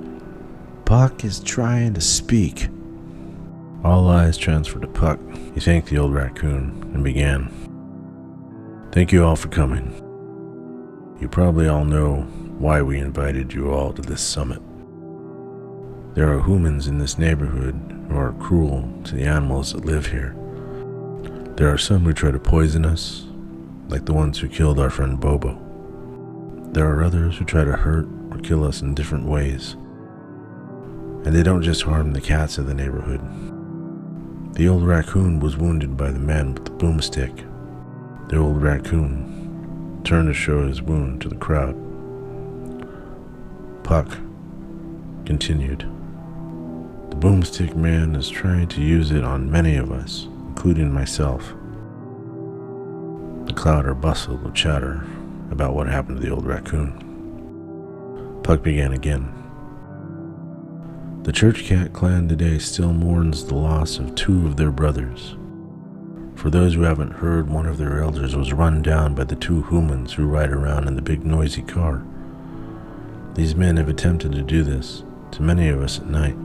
"Puck is trying to speak." All eyes transferred to Puck. He thanked the old raccoon and began, "Thank you all for coming. You probably all know why we invited you all to this summit. There are humans in this neighborhood who are cruel to the animals that live here. There are some who try to poison us, like the ones who killed our friend Bobo. There are others who try to hurt or kill us in different ways. And they don't just harm the cats of the neighborhood. The old raccoon was wounded by the man with the boomstick. The old raccoon turned to show his wound to the crowd. Puck continued, "The boomstick man is trying to use it on many of us, including myself." The crowd bustled with chatter about what happened to the old raccoon. Puck began again. "The Church Cat clan today still mourns the loss of 2 of their brothers. For those who haven't heard, one of their elders was run down by the 2 humans who ride around in the big noisy car. These men have attempted to do this to many of us at night.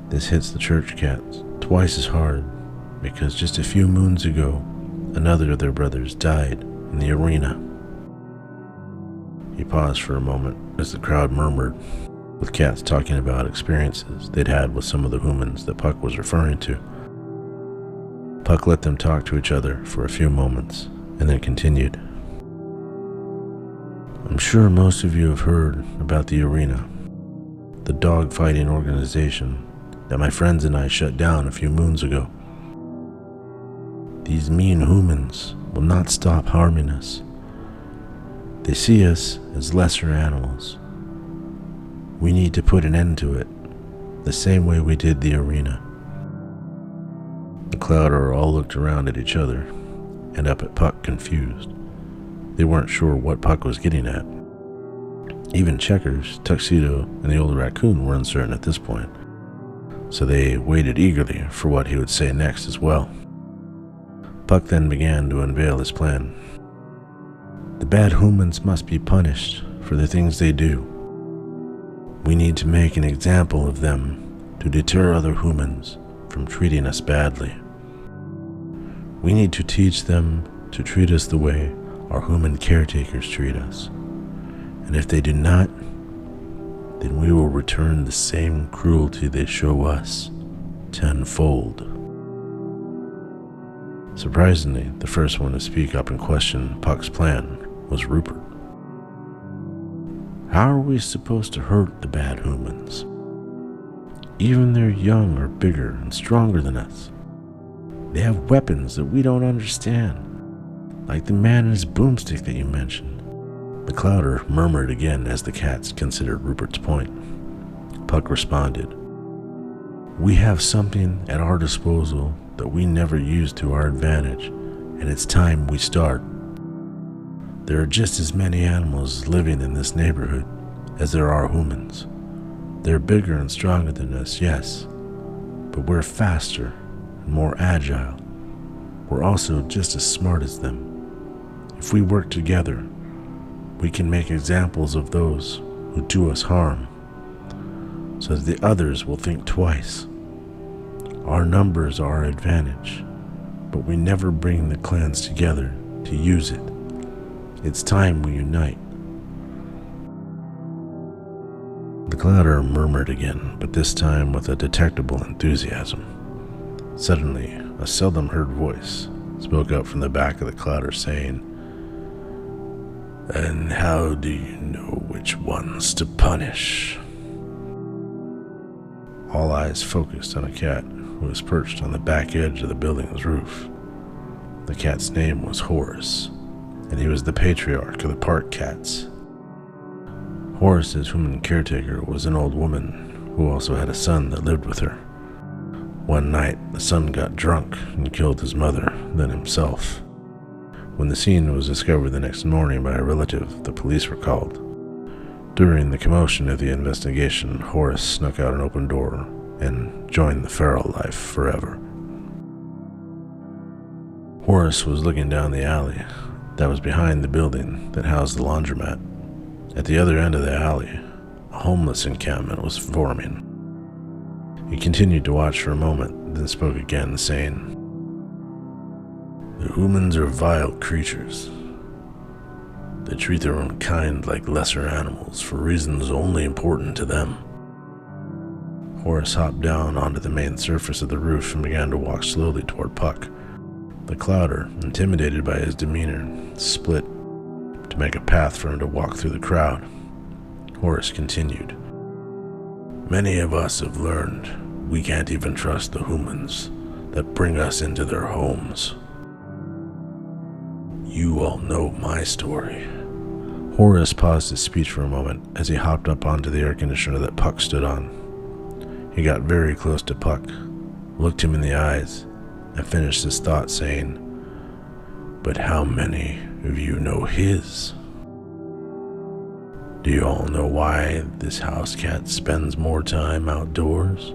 This hits the Church Cats twice as hard because just a few moons ago, another of their brothers died in the arena." He paused for a moment as the crowd murmured, with cats talking about experiences they'd had with some of the humans that Puck was referring to. Puck let them talk to each other for a few moments and then continued, "I'm sure most of you have heard about the arena, the dog-fighting organization that my friends and I shut down a few moons ago. These mean humans will not stop harming us. They see us as lesser animals We need to put an end to it, the same way we did the arena. The Clowder all looked around at each other and up at Puck, confused. They weren't sure what Puck was getting at. Even Checkers, Tuxedo, and the old raccoon were uncertain at this point, so they waited eagerly for what he would say next as well. Puck then began to unveil his plan. The bad humans must be punished for the things they do. We need to make an example of them to deter other humans from treating us badly. We need to teach them to treat us the way our human caretakers treat us. And if they do not, then we will return the same cruelty they show us tenfold. Surprisingly, the first one to speak up and question Puck's plan was Rupert. How are we supposed to hurt the bad humans? Even they're young or bigger and stronger than us. They have weapons that we don't understand, like the man and his boomstick that you mentioned. The Clowder murmured again as the cats considered Rupert's point. Puck responded, We have something at our disposal that we never used to our advantage, and it's time we start. There are just as many animals living in this neighborhood as there are humans. They're bigger and stronger than us, yes, but we're faster and more agile. We're also just as smart as them. If we work together, we can make examples of those who do us harm, so that the others will think twice. Our numbers are our advantage, but we never bring the clans together to use it. It's time we unite. The Clowder murmured again, but this time with a detectable enthusiasm. Suddenly, a seldom heard voice spoke up from the back of the Clowder, saying, And how do you know which ones to punish? All eyes focused on a cat who was perched on the back edge of the building's roof. The cat's name was Horace, and he was the patriarch of the park cats. Horace's human caretaker was an old woman who also had a son that lived with her. One night, the son got drunk and killed his mother, then himself. When the scene was discovered the next morning by a relative, the police were called. During the commotion of the investigation, Horace snuck out an open door and joined the feral life forever. Horace was looking down the alley that was behind the building that housed the laundromat. At the other end of the alley, a homeless encampment was forming. He continued to watch for a moment, then spoke again, saying, The humans are vile creatures. They treat their own kind like lesser animals for reasons only important to them. Horace hopped down onto the main surface of the roof and began to walk slowly toward Puck. The Clowder, intimidated by his demeanor, split to make a path for him to walk through the crowd. Horace continued, Many of us have learned we can't even trust the humans that bring us into their homes. You all know my story. Horace paused his speech for a moment as he hopped up onto the air conditioner that Puck stood on. He got very close to Puck, looked him in the eyes, and finished his thought saying, But how many of you know his? Do you all know why this house cat spends more time outdoors?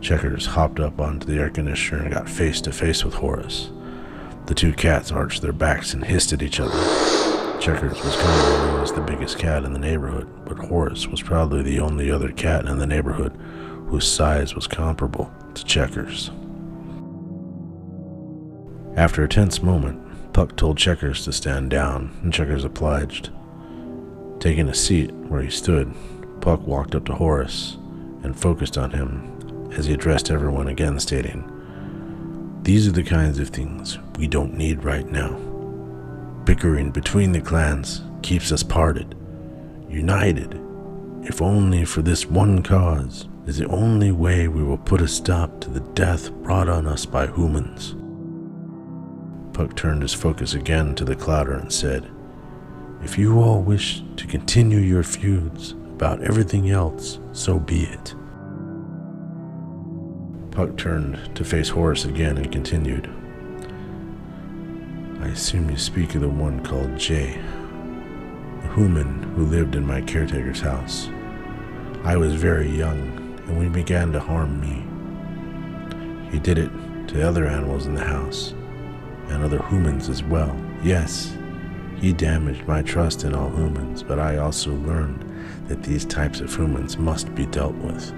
Checkers hopped up onto the air conditioner and got face to face with Horace. The two cats arched their backs and hissed at each other. Checkers was commonly known as the biggest cat in the neighborhood, but Horace was probably the only other cat in the neighborhood whose size was comparable to Checkers. After a tense moment, Puck told Checkers to stand down, and Checkers obliged. Taking a seat where he stood, Puck walked up to Horace and focused on him as he addressed everyone again, stating, These are the kinds of things we don't need right now. Bickering between the clans keeps us parted. United, if only for this one cause, is the only way we will put a stop to the death brought on us by humans. Puck turned his focus again to the Clowder and said, If you all wish to continue your feuds about everything else, so be it. Puck turned to face Horace again and continued. I assume you speak of the one called Jay, the human who lived in my caretaker's house. I was very young, and we began to harm me. He did it to other animals in the house, and other humans as well. Yes, he damaged my trust in all humans, but I also learned that these types of humans must be dealt with.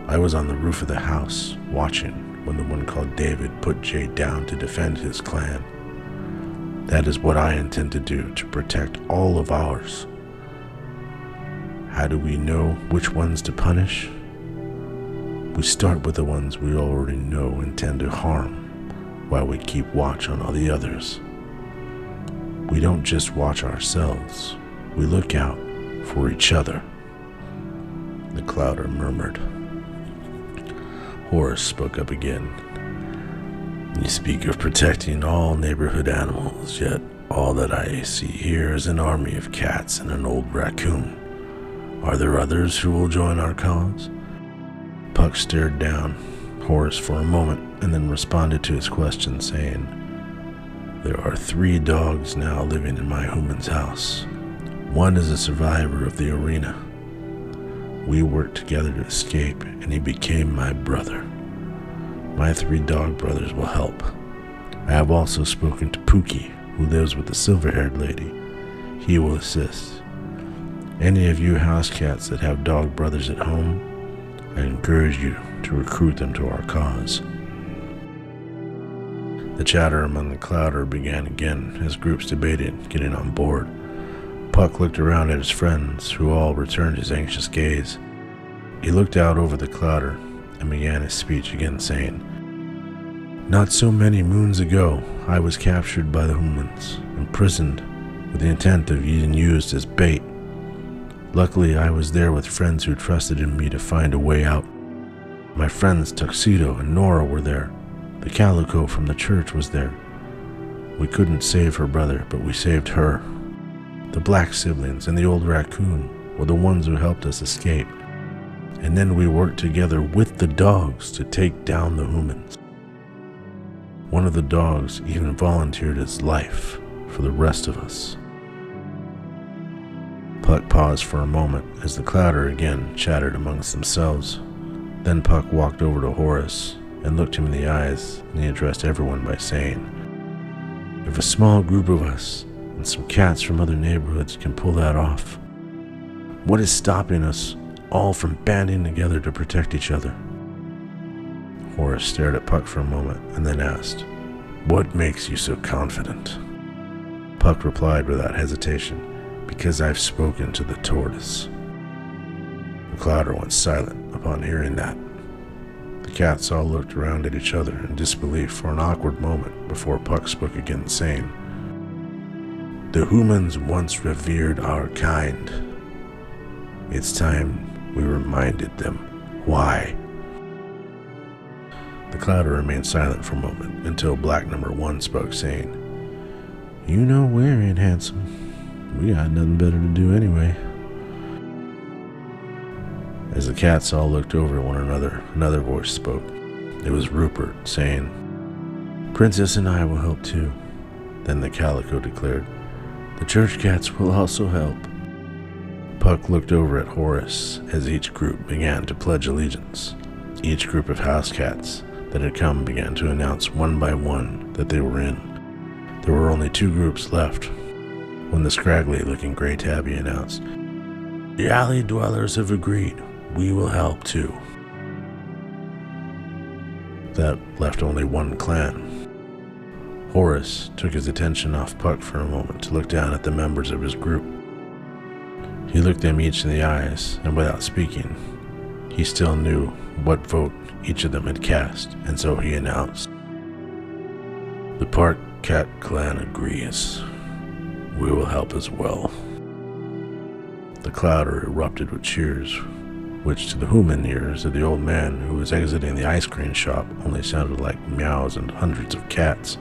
I was on the roof of the house, watching when the one called David put Jay down to defend his clan. That is what I intend to do to protect all of ours. How do we know which ones to punish? We start with the ones we already know intend to harm, while we keep watch on all the others. We don't just watch ourselves, we look out for each other. The Clouder murmured. Horace spoke up again. You speak of protecting all neighborhood animals, yet all that I see here is an army of cats and an old raccoon. Are there others who will join our cause? Puck stared down Horace for a moment and then responded to his question, saying, There are 3 dogs now living in my human's house. One is a survivor of the arena. We worked together to escape, and he became my brother. My 3 dog brothers will help. I have also spoken to Pookie, who lives with the silver-haired lady. He will assist. Any of you house cats that have dog brothers at home, I encourage you to recruit them to our cause. The chatter among the Clouder began again as groups debated getting on board. Puck looked around at his friends, who all returned his anxious gaze. He looked out over the Clouder and began his speech again, saying, Not so many moons ago, I was captured by the humans, imprisoned with the intent of being used as bait. Luckily, I was there with friends who trusted in me to find a way out. My friends Tuxedo and Nora were there. The Calico from the church was there. We couldn't save her brother, but we saved her. The Black siblings and the old raccoon were the ones who helped us escape. And then we worked together with the dogs to take down the humans. One of the dogs even volunteered his life for the rest of us. Puck paused for a moment as the Clouder again chattered amongst themselves. Then Puck walked over to Horace and looked him in the eyes, and he addressed everyone by saying, If a small group of us and some cats from other neighborhoods can pull that off, what is stopping us all from banding together to protect each other? Horace stared at Puck for a moment and then asked, What makes you so confident? Puck replied without hesitation, Because I've spoken to the tortoise. The Clouder went silent upon hearing that. The cats all looked around at each other in disbelief for an awkward moment before Puck spoke again, saying, The humans once revered our kind. It's time we reminded them why. The Clouder remained silent for a moment until Black number 1 spoke, saying, You know we're in handsome. We got nothing better to do anyway. As the cats all looked over at one another, another voice spoke. It was Rupert, saying, Princess and I will help too. Then the Calico declared, The church cats will also help. Puck looked over at Horace as each group began to pledge allegiance. Each group of house cats that had come began to announce one by one that they were in. There were only 2 groups left when the scraggly-looking gray tabby announced, The alley dwellers have agreed. We will help too. That left only 1 clan. Horace took his attention off Puck for a moment to look down at the members of his group. He looked them each in the eyes, and without speaking, he still knew what vote each of them had cast, and so he announced, The Park Cat Clan agrees. We will help as well. The Clouder erupted with cheers, which to the human ears of the old man who was exiting the ice cream shop only sounded like meows and hundreds of cats.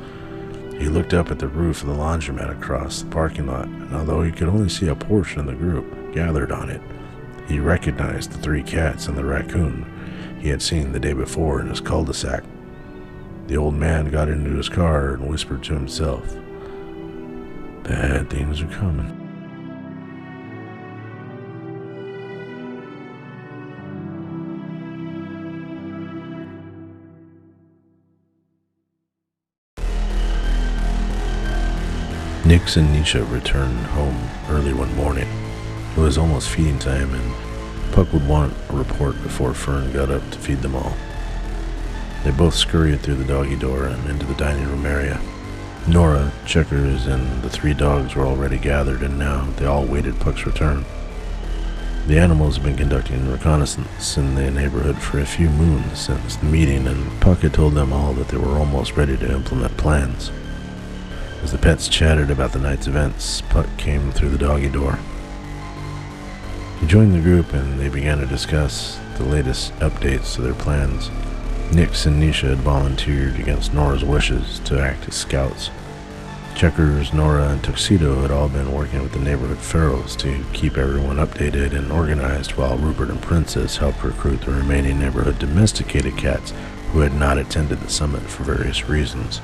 He looked up at the roof of the laundromat across the parking lot, and although he could only see a portion of the group gathered on it, he recognized the 3 cats and the raccoon he had seen the day before in his cul-de-sac. The old man got into his car and whispered to himself, "Bad things are coming." Nix and Nisha returned home early one morning. It was almost feeding time, and Puck would want a report before Fern got up to feed them all. They both scurried through the doggy door and into the dining room area. Nora, Checkers, and the 3 dogs were already gathered, and now they all waited Puck's return. The animals had been conducting reconnaissance in the neighborhood for a few moons since the meeting, and Puck had told them all that they were almost ready to implement plans. As the pets chatted about the night's events, Puck came through the doggy door. He joined the group and they began to discuss the latest updates to their plans. Nix and Nisha had volunteered against Nora's wishes to act as scouts. Checkers, Nora, and Tuxedo had all been working with the neighborhood ferals to keep everyone updated and organized, while Rupert and Princess helped recruit the remaining neighborhood domesticated cats who had not attended the summit for various reasons.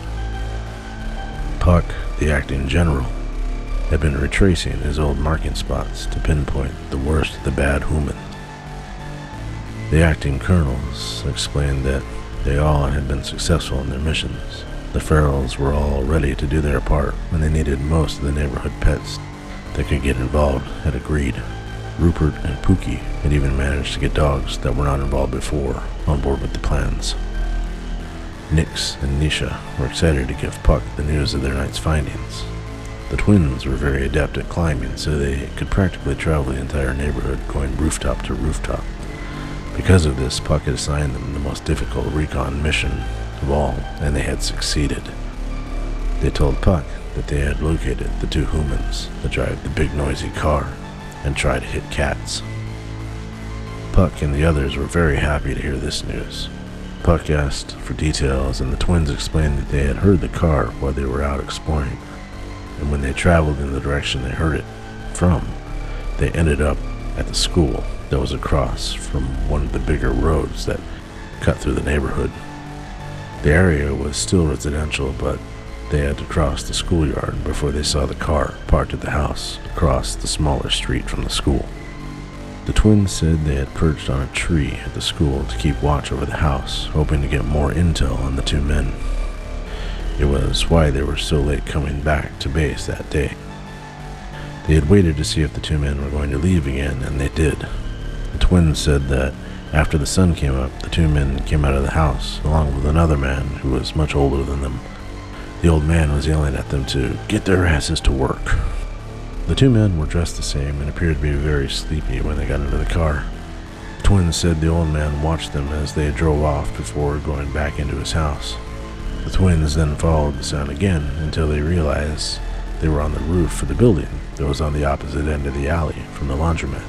Puck, the acting general, had been retracing his old marking spots to pinpoint the worst of the bad humans. The acting colonels explained that they all had been successful in their missions. The ferals were all ready to do their part when they needed most of the neighborhood pets that could get involved had agreed. Rupert and Pookie had even managed to get dogs that were not involved before on board with the plans. Nix and Nisha were excited to give Puck the news of their night's findings. The twins were very adept at climbing, so they could practically travel the entire neighborhood, going rooftop to rooftop. Because of this, Puck had assigned them the most difficult recon mission of all, and they had succeeded. They told Puck that they had located the 2 humans that drive the big noisy car and try to hit cats. Puck and the others were very happy to hear this news. Puck asked for details, and the twins explained that they had heard the car while they were out exploring, and when they traveled in the direction they heard it from, they ended up at the school that was across from one of the bigger roads that cut through the neighborhood. The area was still residential, but they had to cross the schoolyard before they saw the car parked at the house across the smaller street from the school. The twins said they had perched on a tree at the school to keep watch over the house, hoping to get more intel on the 2 men. It was why they were so late coming back to base that day. They had waited to see if the 2 men were going to leave again, and they did. The twins said that after the sun came up, the 2 men came out of the house, along with another man who was much older than them. The old man was yelling at them to get their asses to work. The 2 men were dressed the same and appeared to be very sleepy when they got into the car. The twins said the old man watched them as they drove off before going back into his house. The twins then followed the sound again until they realized they were on the roof of the building that was on the opposite end of the alley from the laundromat.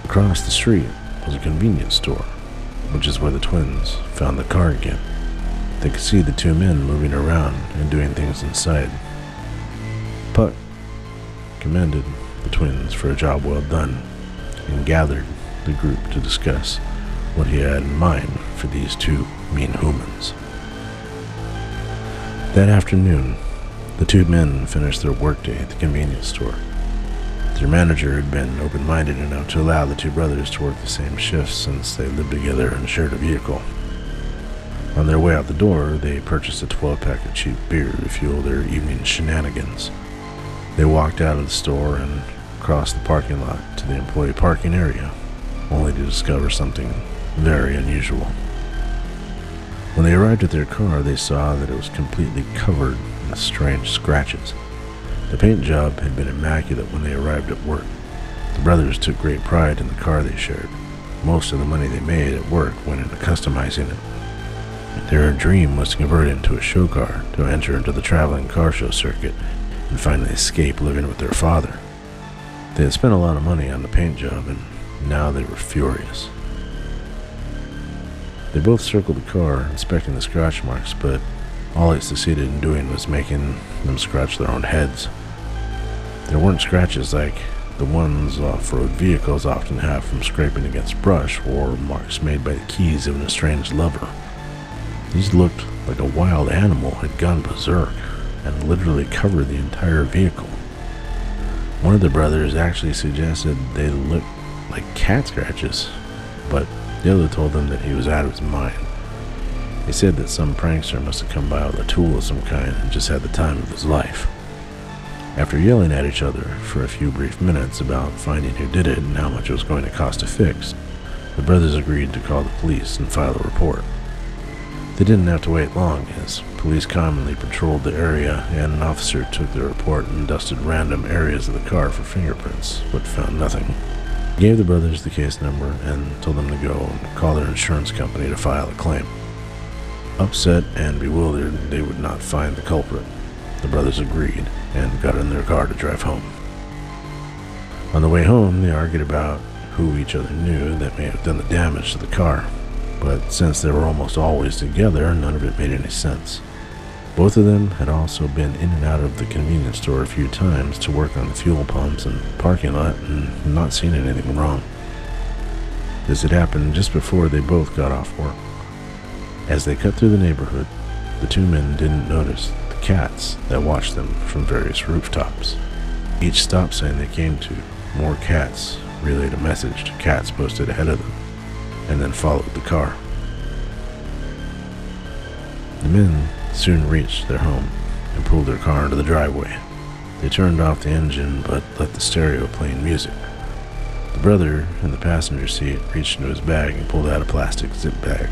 Across the street was a convenience store, which is where the twins found the car again. They could see the 2 men moving around and doing things inside. Puck commended the twins for a job well done and gathered the group to discuss what he had in mind for these 2 mean humans. That afternoon, the 2 men finished their workday at the convenience store. Their manager had been open-minded enough to allow the 2 brothers to work the same shifts since they lived together and shared a vehicle. On their way out the door, they purchased a 12-pack of cheap beer to fuel their evening shenanigans. They walked out of the store and crossed the parking lot to the employee parking area, only to discover something very unusual. When they arrived at their car, they saw that it was completely covered in strange scratches. The paint job had been immaculate when they arrived at work. The brothers took great pride in the car they shared. Most of the money they made at work went into customizing it. Their dream was to convert it into a show car to enter into the traveling car show circuit and finally escape living with their father. They had spent a lot of money on the paint job, and now they were furious. They both circled the car, inspecting the scratch marks, but All it succeeded in doing was making them scratch their own heads. There weren't scratches like the ones off-road vehicles often have from scraping against brush or marks made by the keys of an estranged lover. These looked like a wild animal had gone berserk and literally covered the entire vehicle. One of the brothers actually suggested they looked like cat scratches, but the other told them that he was out of his mind. He said that some prankster must have come by with a tool of some kind and just had the time of his life. After yelling at each other for a few brief minutes about finding who did it and how much it was going to cost to fix, the brothers agreed to call the police and file a report. They didn't have to wait long, as police commonly patrolled the area, and an officer took the report and dusted random areas of the car for fingerprints, but found nothing. He gave the brothers the case number and told them to go and call their insurance company to file a claim. Upset and bewildered, they would not find the culprit. The brothers agreed and got in their car to drive home. On the way home, they argued about who each other knew that may have done the damage to the car, but since they were almost always together, none of it made any sense. Both of them had also been in and out of the convenience store a few times to work on the fuel pumps and parking lot and not seen anything wrong. This had happened just before they both got off work. As they cut through the neighborhood, the two men didn't notice the cats that watched them from various rooftops. Each stop sign they came to, more cats relayed a message to cats posted ahead of them, and then followed the car. The men soon reached their home and pulled their car into the driveway. They turned off the engine but left the stereo playing music. The brother in the passenger seat reached into his bag and pulled out a plastic zip bag.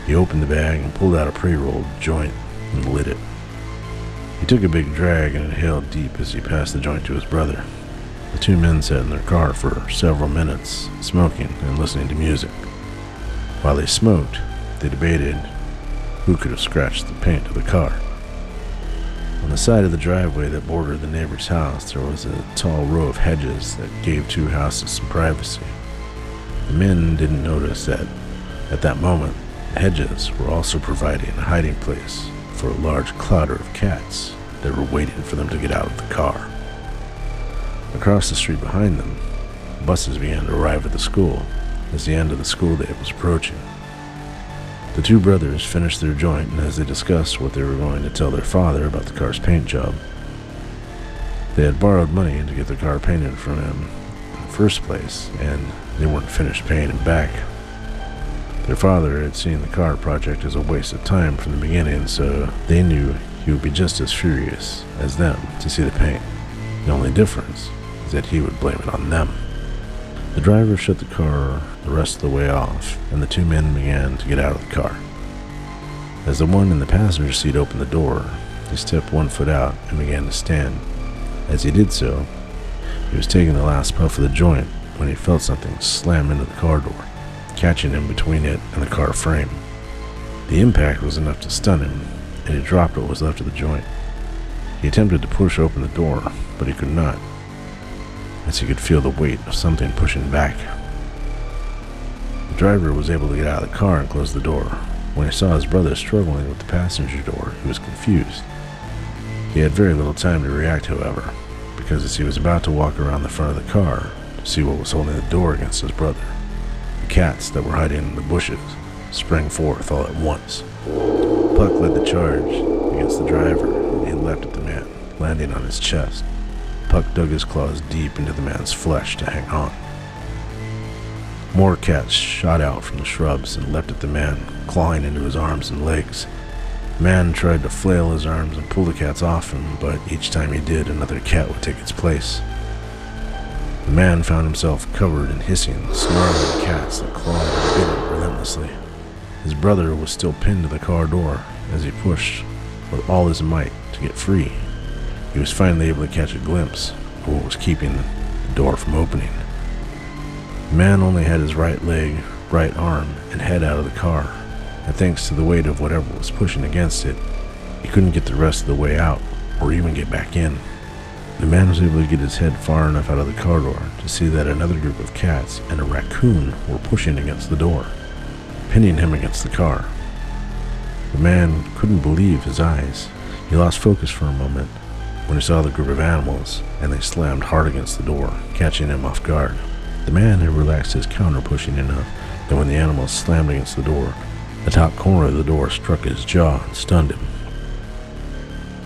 He opened the bag and pulled out a pre-rolled joint and lit it. He took a big drag and inhaled deep as he passed the joint to his brother. The two men sat in their car for several minutes, smoking and listening to music. While they smoked, they debated who could have scratched the paint of the car. On the side of the driveway that bordered the neighbor's house, there was a tall row of hedges that gave two houses some privacy. The men didn't notice that, at that moment, the hedges were also providing a hiding place for a large clutter of cats that were waiting for them to get out of the car. Across the street behind them, buses began to arrive at the school as the end of the school day was approaching. The two brothers finished their joint, and as they discussed what they were going to tell their father about the car's paint job, they had borrowed money to get the car painted from him in the first place, and they weren't finished paying him back. Their father had seen the car project as a waste of time from the beginning, so they knew he would be just as furious as them to see the paint. The only difference is that he would blame it on them. The driver shut the car the rest of the way off, and the two men began to get out of the car. As the one in the passenger seat opened the door, he stepped one foot out and began to stand. As he did so, he was taking the last puff of the joint when he felt something slam into the car door, catching him between it and the car frame. The impact was enough to stun him, and he dropped what was left of the joint. He attempted to push open the door, but he could not, as he could feel the weight of something pushing back. The driver was able to get out of the car and close the door. When he saw his brother struggling with the passenger door, he was confused. He had very little time to react, however, because as he was about to walk around the front of the car to see what was holding the door against his brother, the cats that were hiding in the bushes sprang forth all at once. Puck led the charge against the driver, and he leapt at the man, landing on his chest. Puck dug his claws deep into the man's flesh to hang on. More cats shot out from the shrubs and leapt at the man, clawing into his arms and legs. The man tried to flail his arms and pull the cats off him, but each time he did, another cat would take its place. The man found himself covered in hissing, snarling cats that clawed and bit him relentlessly. His brother was still pinned to the car door as he pushed with all his might to get free. He was finally able to catch a glimpse of what was keeping the door from opening. The man only had his right leg, right arm, and head out of the car, and thanks to the weight of whatever was pushing against it, he couldn't get the rest of the way out or even get back in. The man was able to get his head far enough out of the car door to see that another group of cats and a raccoon were pushing against the door, pinning him against the car. The man couldn't believe his eyes. He lost focus for a moment when he saw the group of animals, and they slammed hard against the door, catching him off guard. The man had relaxed his counter-pushing enough that when the animals slammed against the door, the top corner of the door struck his jaw and stunned him.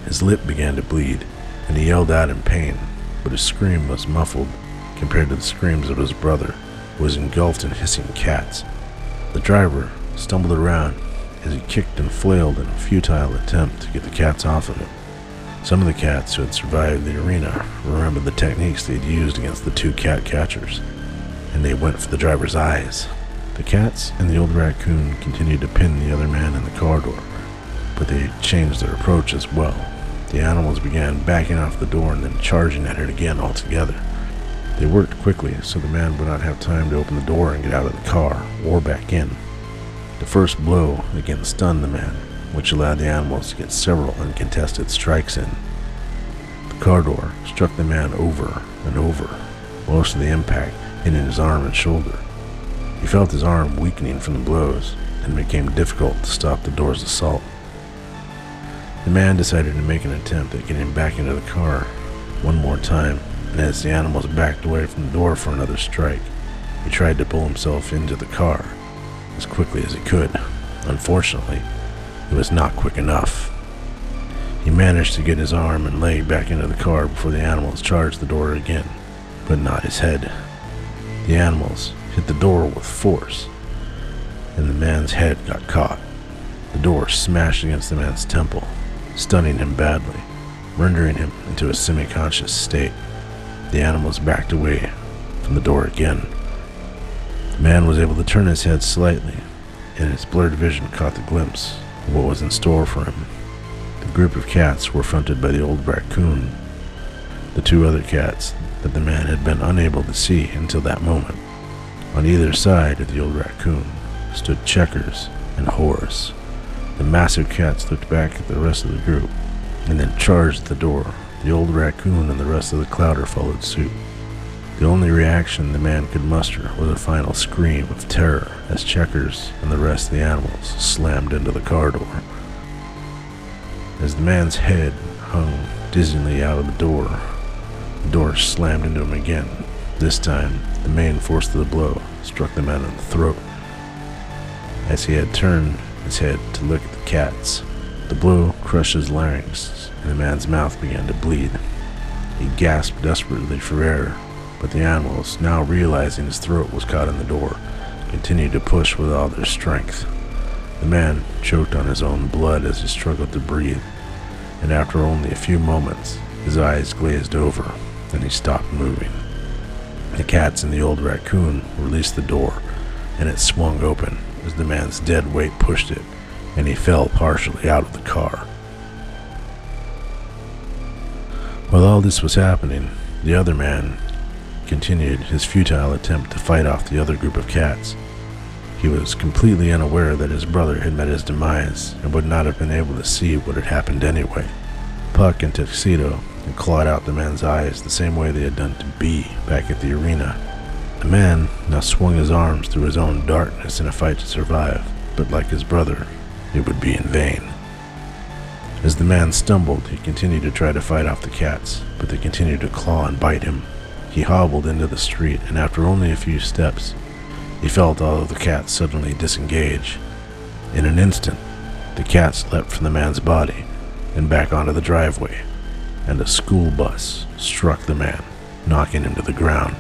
His lip began to bleed, and he yelled out in pain, but his scream was muffled compared to the screams of his brother, who was engulfed in hissing cats. The driver stumbled around as he kicked and flailed in a futile attempt to get the cats off of him. Some of the cats who had survived the arena remembered the techniques they had used against the two cat catchers, and they went for the driver's eyes. The cats and the old raccoon continued to pin the other man in the corridor, but they changed their approach as well. The animals began backing off the door and then charging at it again altogether. They worked quickly so the man would not have time to open the door and get out of the car or back in. The first blow again stunned the man, which allowed the animals to get several uncontested strikes in. The car door struck the man over and over, most of the impact hitting his arm and shoulder. He felt his arm weakening from the blows, and it became difficult to stop the door's assault. The man decided to make an attempt at getting back into the car one more time, and as the animals backed away from the door for another strike, he tried to pull himself into the car as quickly as he could. Unfortunately, it was not quick enough. He managed to get his arm and leg back into the car before the animals charged the door again, but not his head. The animals hit the door with force, and the man's head got caught. The door smashed against the man's temple, stunning him badly, rendering him into a semi-conscious state. The animals backed away from the door again. The man was able to turn his head slightly, and his blurred vision caught the glimpse of what was in store for him. The group of cats were fronted by the old raccoon, the two other cats that the man had been unable to see until that moment. On either side of the old raccoon stood Checkers and Horace. The massive cats looked back at the rest of the group and then charged the door. The old raccoon and the rest of the clouder followed suit. The only reaction the man could muster was a final scream of terror as Checkers and the rest of the animals slammed into the car door. As the man's head hung dizzily out of the door slammed into him again. This time, the main force of the blow struck the man in the throat. As he had turned his head to look at the cats, the blow crushed his larynx, and the man's mouth began to bleed. He gasped desperately for air, but the animals, now realizing his throat was caught in the door, continued to push with all their strength. The man choked on his own blood as he struggled to breathe, and after only a few moments, his eyes glazed over, and he stopped moving. The cats and the old raccoon released the door, and it swung open as the man's dead weight pushed it, and he fell partially out of the car. While all this was happening, the other man continued his futile attempt to fight off the other group of cats. He was completely unaware that his brother had met his demise and would not have been able to see what had happened anyway. Puck and Tuxedo had clawed out the man's eyes the same way they had done to B back at the arena. The man now swung his arms through his own darkness in a fight to survive, but like his brother, it would be in vain. As the man stumbled, he continued to try to fight off the cats, but they continued to claw and bite him. He hobbled into the street, and after only a few steps, he felt all of the cats suddenly disengage. In an instant, the cats leapt from the man's body and back onto the driveway, and a school bus struck the man, knocking him to the ground.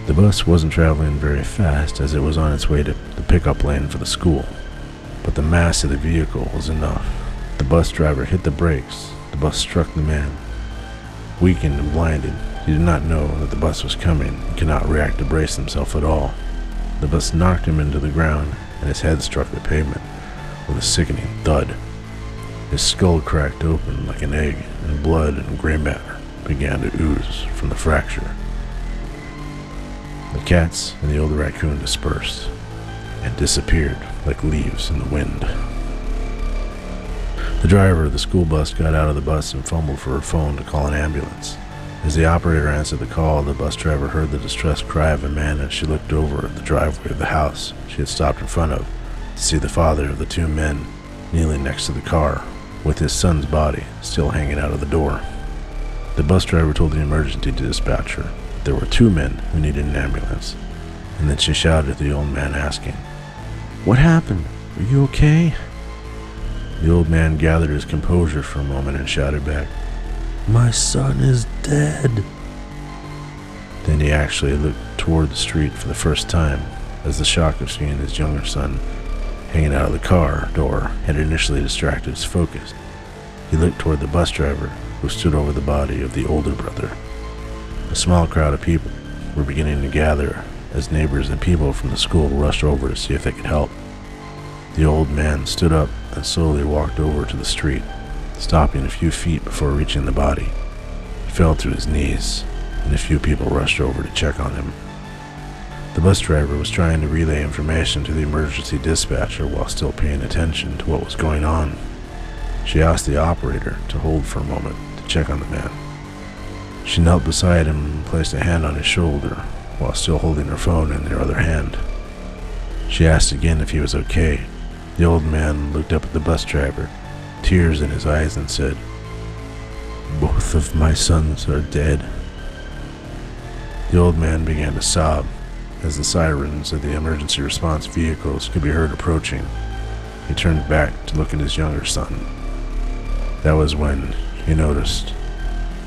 The bus wasn't traveling very fast as it was on its way to the pickup lane for the school, but the mass of the vehicle was enough. The bus driver hit the brakes. The bus struck the man. Weakened and blinded, he did not know that the bus was coming and could not react to brace himself at all. The bus knocked him into the ground, and his head struck the pavement with a sickening thud. His skull cracked open like an egg, and blood and gray matter began to ooze from the fracture. The cats and the old raccoon dispersed and disappeared like leaves in the wind. The driver of the school bus got out of the bus and fumbled for her phone to call an ambulance. As the operator answered the call, the bus driver heard the distressed cry of a man as she looked over at the driveway of the house she had stopped in front of to see the father of the two men kneeling next to the car, with his son's body still hanging out of the door. The bus driver told the emergency dispatcher there were 2 men who needed an ambulance, and then she shouted at the old man asking, "What happened? Are you okay?" The old man gathered his composure for a moment and shouted back, "My son is dead." Then he actually looked toward the street for the first time, as the shock of seeing his younger son hanging out of the car door had initially distracted his focus. He looked toward the bus driver, who stood over the body of the older brother. A small crowd of people were beginning to gather as neighbors and people from the school rushed over to see if they could help. The old man stood up and slowly walked over to the street, stopping a few feet before reaching the body. He fell to his knees, and a few people rushed over to check on him. The bus driver was trying to relay information to the emergency dispatcher while still paying attention to what was going on. She asked the operator to hold for a moment to check on the man. She knelt beside him and placed a hand on his shoulder while still holding her phone in her other hand. She asked again if he was okay. The old man looked up at the bus driver, tears in his eyes, and said, "Both of my sons are dead." The old man began to sob as the sirens of the emergency response vehicles could be heard approaching. He turned back to look at his younger son. That was when he noticed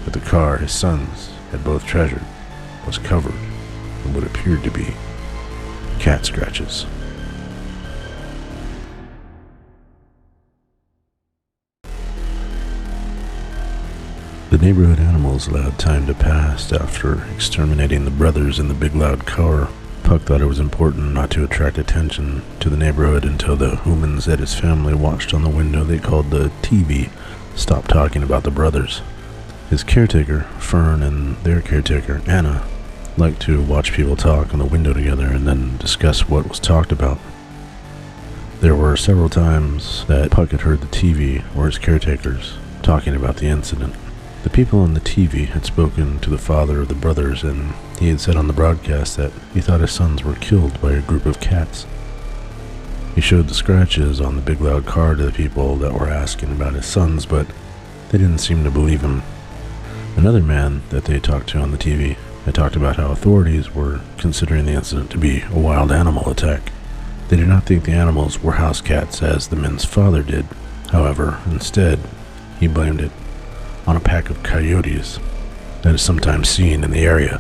that the car his sons had both treasured was covered in what appeared to be cat scratches. The neighborhood animals allowed time to pass after exterminating the brothers in the big loud car. Puck thought it was important not to attract attention to the neighborhood until the humans that his family watched on the window they called the TV stopped talking about the brothers. His caretaker, Fern, and their caretaker, Anna, liked to watch people talk on the window together and then discuss what was talked about. There were several times that Puck had heard the TV or his caretakers talking about the incident. The people on the TV had spoken to the father of the brothers, and he had said on the broadcast that he thought his sons were killed by a group of cats. He showed the scratches on the big loud car to the people that were asking about his sons, but they didn't seem to believe him. Another man that they talked to on the TV had talked about how authorities were considering the incident to be a wild animal attack. They did not think the animals were house cats as the men's father did. However, instead, he blamed it on a pack of coyotes that is sometimes seen in the area,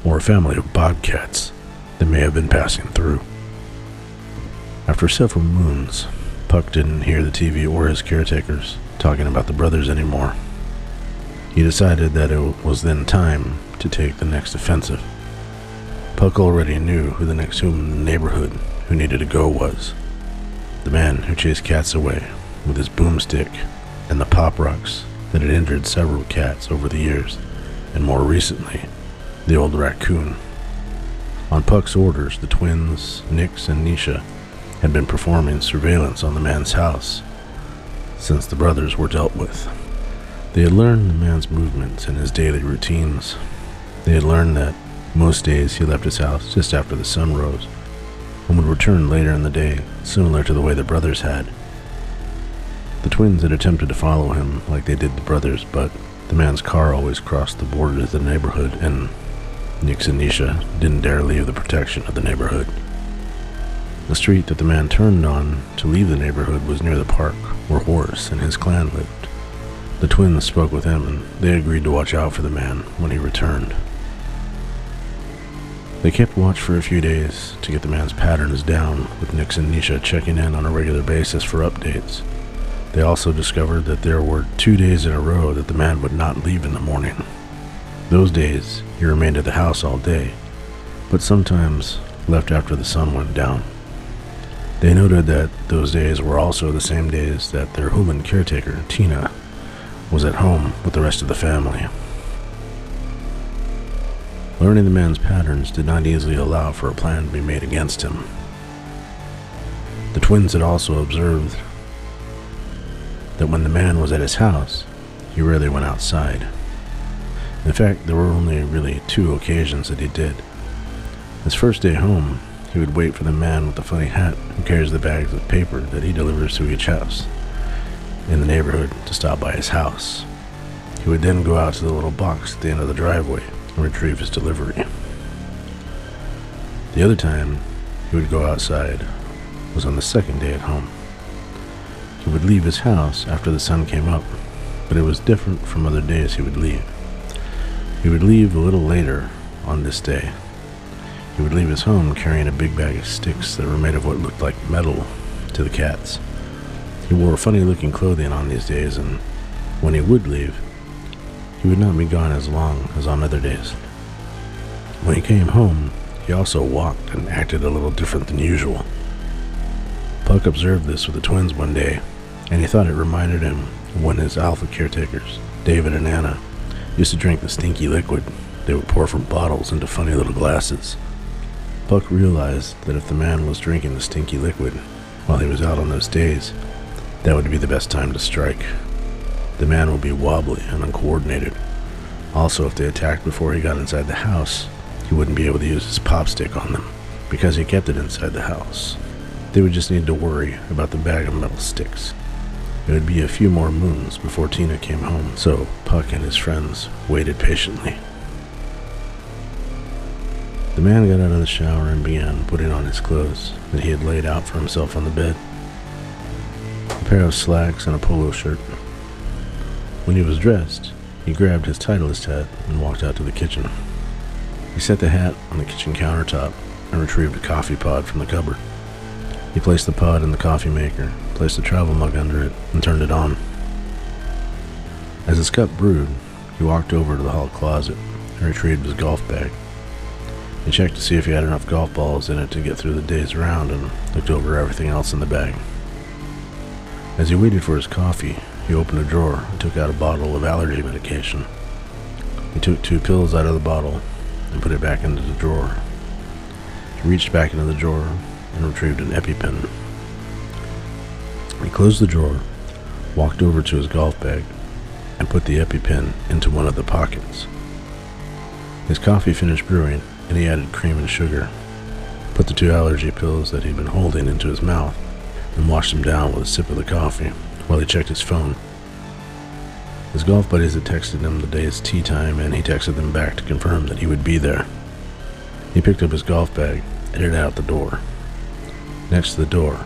or a family of bobcats that may have been passing through. After several moons, Puck didn't hear the TV or his caretakers talking about the brothers anymore. He decided that it was then time to take the next offensive. Puck already knew who the next human in the neighborhood who needed to go was. The man who chased cats away with his boomstick and the pop rocks that had injured several cats over the years, and more recently, the old raccoon. On Puck's orders, the twins, Nix and Nisha, had been performing surveillance on the man's house since the brothers were dealt with. They had learned the man's movements and his daily routines. They had learned that most days he left his house just after the sun rose and would return later in the day, similar to the way the brothers had. The twins had attempted to follow him like they did the brothers, but the man's car always crossed the border of the neighborhood, and Nix and Nisha didn't dare leave the protection of the neighborhood. The street that the man turned on to leave the neighborhood was near the park where Horace and his clan lived. The twins spoke with him, and they agreed to watch out for the man when he returned. They kept watch for a few days to get the man's patterns down, with Nix and Nisha checking in on a regular basis for updates. They also discovered that there were 2 days in a row that the man would not leave in the morning. Those days, he remained at the house all day, but sometimes left after the sun went down. They noted that those days were also the same days that their human caretaker, Tina, was at home with the rest of the family. Learning the man's patterns did not easily allow for a plan to be made against him. The twins had also observed that when the man was at his house, he rarely went outside. In fact, there were only really 2 occasions that he did. His first day home, he would wait for the man with the funny hat who carries the bags of paper that he delivers to each house. in the neighborhood to stop by his house. He would then go out to the little box at the end of the driveway and retrieve his delivery. The other time he would go outside was on the second day at home. He would leave his house after the sun came up, but it was different from other days he would leave. He would leave a little later on this day. He would leave his home carrying a big bag of sticks that were made of what looked like metal to the cats. He wore funny-looking clothing on these days, and when he would leave, he would not be gone as long as on other days. When he came home, he also walked and acted a little different than usual. Puck observed this with the twins one day, and he thought it reminded him of when his alpha caretakers, David and Anna, used to drink the stinky liquid they would pour from bottles into funny little glasses. Puck realized that if the man was drinking the stinky liquid while he was out on those days, that would be the best time to strike. The man would be wobbly and uncoordinated. Also, if they attacked before he got inside the house, he wouldn't be able to use his pop stick on them, because he kept it inside the house. They would just need to worry about the bag of metal sticks. It would be a few more moons before Tina came home, so Puck and his friends waited patiently. The man got out of the shower and began putting on his clothes that he had laid out for himself on the bed. A pair of slacks and a polo shirt. When he was dressed, he grabbed his Titleist hat and walked out to the kitchen. He set the hat on the kitchen countertop and retrieved a coffee pod from the cupboard. He placed the pod in the coffee maker, placed a travel mug under it, and turned it on. As his cup brewed, he walked over to the hall closet and retrieved his golf bag. He checked to see if he had enough golf balls in it to get through the day's round and looked over everything else in the bag. As he waited for his coffee, he opened a drawer and took out a bottle of allergy medication. He took 2 pills out of the bottle and put it back into the drawer. He reached back into the drawer and retrieved an EpiPen. He closed the drawer, walked over to his golf bag, and put the EpiPen into one of the pockets. His coffee finished brewing, and he added cream and sugar, put the 2 allergy pills that he'd been holding into his mouth, and washed them down with a sip of the coffee while he checked his phone. His golf buddies had texted him the day's tea time, and he texted them back to confirm that he would be there. He picked up his golf bag and headed out the door. Next to the door,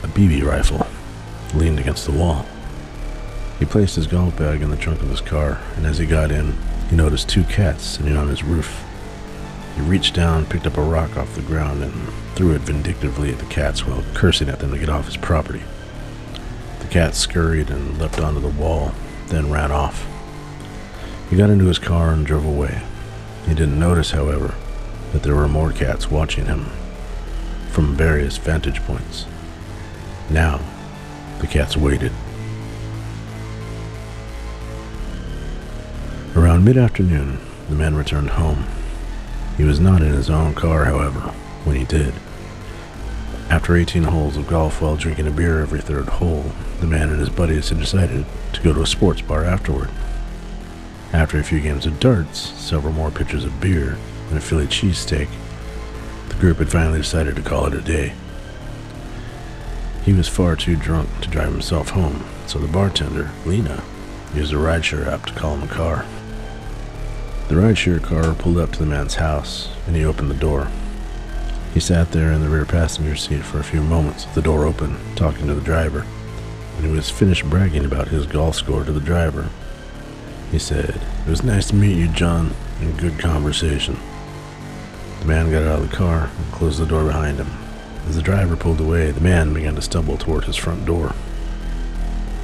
a BB rifle leaned against the wall. He placed his golf bag in the trunk of his car, and as he got in, he noticed 2 cats sitting on his roof. He reached down, picked up a rock off the ground, and threw it vindictively at the cats while cursing at them to get off his property. The cats scurried and leapt onto the wall, then ran off. He got into his car and drove away. He didn't notice, however, that there were more cats watching him from various vantage points. Now, the cats waited. Around mid-afternoon, the man returned home. He was not in his own car, however, when he did. After 18 holes of golf while drinking a beer every 3rd hole, the man and his buddies had decided to go to a sports bar afterward. After a few games of darts, several more pitchers of beer, and a Philly cheesesteak, the group had finally decided to call it a day. He was far too drunk to drive himself home, so the bartender, Lena, used a rideshare app to call him a car. The rideshare car pulled up to the man's house, and he opened the door. He sat there in the rear passenger seat for a few moments with the door open, talking to the driver. When he was finished bragging about his golf score to the driver, he said, "It was nice to meet you, John, and good conversation." The man got out of the car and closed the door behind him. As the driver pulled away, the man began to stumble toward his front door.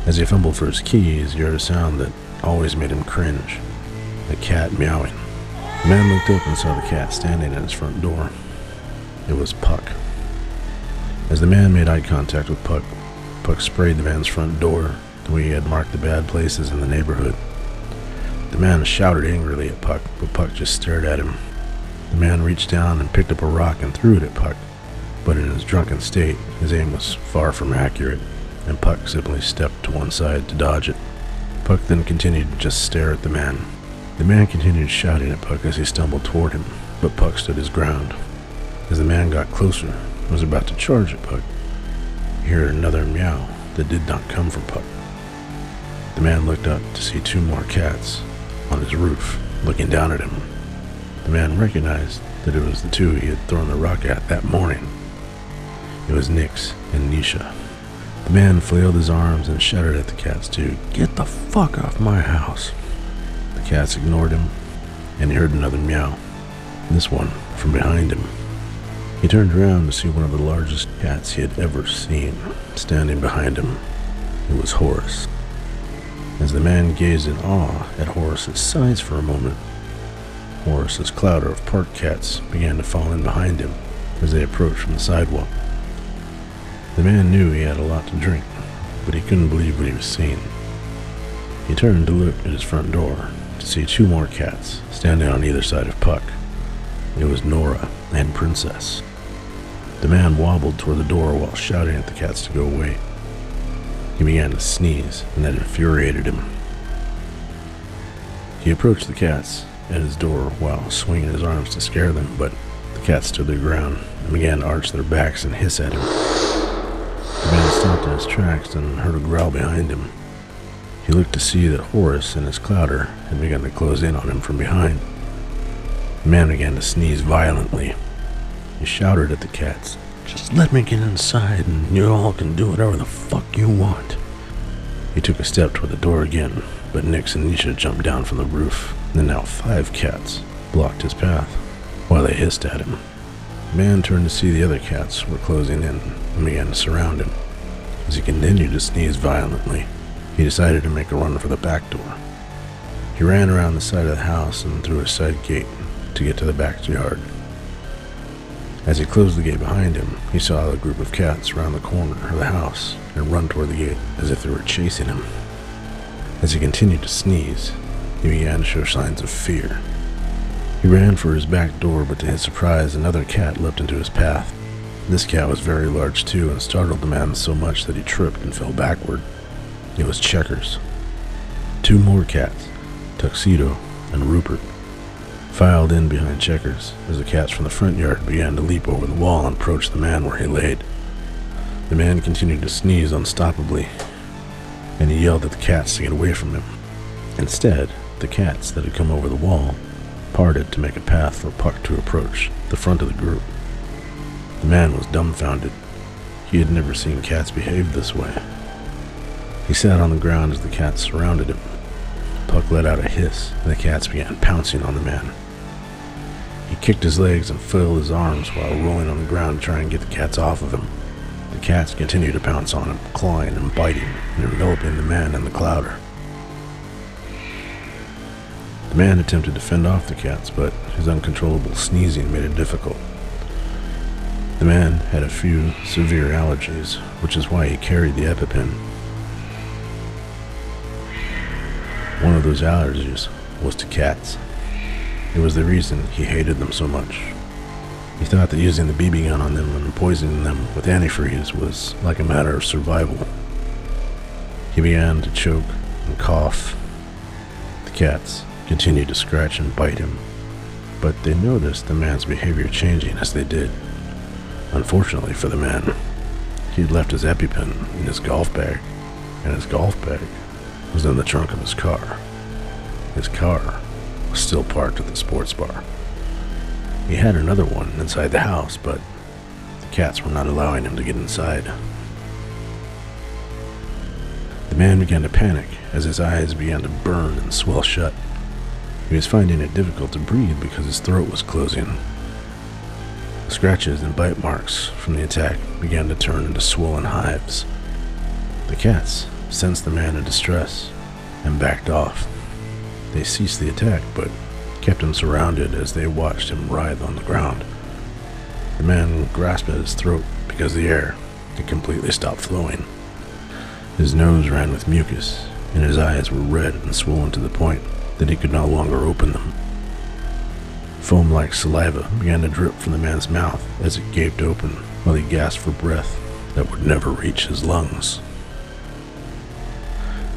As he fumbled for his keys, he heard a sound that always made him cringe, a cat meowing. The man looked up and saw the cat standing at his front door. It was Puck. As the man made eye contact with Puck, Puck sprayed the man's front door the way he had marked the bad places in the neighborhood. The man shouted angrily at Puck, but Puck just stared at him. The man reached down and picked up a rock and threw it at Puck, but in his drunken state, his aim was far from accurate, and Puck simply stepped to one side to dodge it. Puck then continued to just stare at the man. The man continued shouting at Puck as he stumbled toward him, but Puck stood his ground. As the man got closer and was about to charge at Puck, he heard another meow that did not come from Puck. The man looked up to see 2 more cats on his roof, looking down at him. The man recognized that it was the 2 he had thrown the rock at that morning. It was Nix and Nisha. The man flailed his arms and shouted at the cats to get the fuck off my house. The cats ignored him, and he heard another meow, this one from behind him. He turned around to see one of the largest cats he had ever seen standing behind him. It was Horace. As the man gazed in awe at Horace's size for a moment, Horace's clouder of park cats began to fall in behind him as they approached from the sidewalk. The man knew he had a lot to drink, but he couldn't believe what he was seeing. He turned to look at his front door to see 2 more cats standing on either side of Puck. It was Nora and Princess. The man wobbled toward the door while shouting at the cats to go away. He began to sneeze, and that infuriated him. He approached the cats at his door while swinging his arms to scare them, but the cats stood their ground and began to arch their backs and hiss at him. The man stopped in his tracks and heard a growl behind him. He looked to see that Horace and his clouder had begun to close in on him from behind. The man began to sneeze violently. He shouted at the cats, "Just let me get inside and you all can do whatever the fuck you want." He took a step toward the door again, but Nix and Nisha jumped down from the roof, and now 5 cats blocked his path while they hissed at him. The man turned to see the other cats were closing in and began to surround him. As he continued to sneeze violently, he decided to make a run for the back door. He ran around the side of the house and through a side gate to get to the backyard. As he closed the gate behind him, he saw a group of cats round the corner of the house and run toward the gate as if they were chasing him. As he continued to sneeze, he began to show signs of fear. He ran for his back door, but to his surprise, another cat leapt into his path. This cat was very large too and startled the man so much that he tripped and fell backward. It was Checkers. 2 more cats, Tuxedo and Rupert, filed in behind Checkers as the cats from the front yard began to leap over the wall and approach the man where he laid. The man continued to sneeze unstoppably, and he yelled at the cats to get away from him. Instead, the cats that had come over the wall parted to make a path for Puck to approach the front of the group. The man was dumbfounded. He had never seen cats behave this way. He sat on the ground as the cats surrounded him. Puck let out a hiss, and the cats began pouncing on the man. He kicked his legs and flailed his arms while rolling on the ground to try and get the cats off of him. The cats continued to pounce on him, clawing and biting, and enveloping the man and the clouder. The man attempted to fend off the cats, but his uncontrollable sneezing made it difficult. The man had a few severe allergies, which is why he carried the EpiPen. One of those allergies was to cats. It was the reason he hated them so much. He thought that using the BB gun on them and poisoning them with antifreeze was like a matter of survival. He began to choke and cough. The cats continued to scratch and bite him, but they noticed the man's behavior changing as they did. Unfortunately for the man, he had left his EpiPen in his golf bag, and his golf bag was in the trunk of his car. His car was still parked at the sports bar. He had another one inside the house, but the cats were not allowing him to get inside. The man began to panic as his eyes began to burn and swell shut. He was finding it difficult to breathe because his throat was closing. The scratches and bite marks from the attack began to turn into swollen hives. The cats sensed the man in distress and backed off. They ceased the attack, but kept him surrounded as they watched him writhe on the ground. The man grasped at his throat because the air had completely stopped flowing. His nose ran with mucus, and his eyes were red and swollen to the point that he could no longer open them. Foam-like saliva began to drip from the man's mouth as it gaped open while he gasped for breath that would never reach his lungs.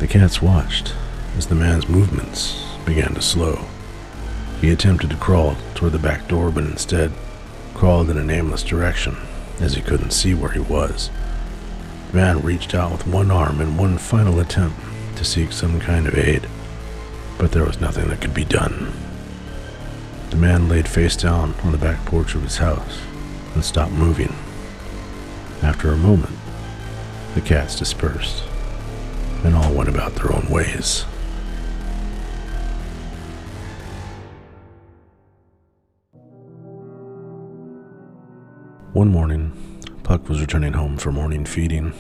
The cats watched as the man's movements began to slow. He attempted to crawl toward the back door, but instead crawled in a nameless direction as he couldn't see where he was. The man reached out with one arm in one final attempt to seek some kind of aid, but there was nothing that could be done. The man laid face down on the back porch of his house and stopped moving. After a moment, the cats dispersed and all went about their own ways. One morning, Puck was returning home for morning feeding.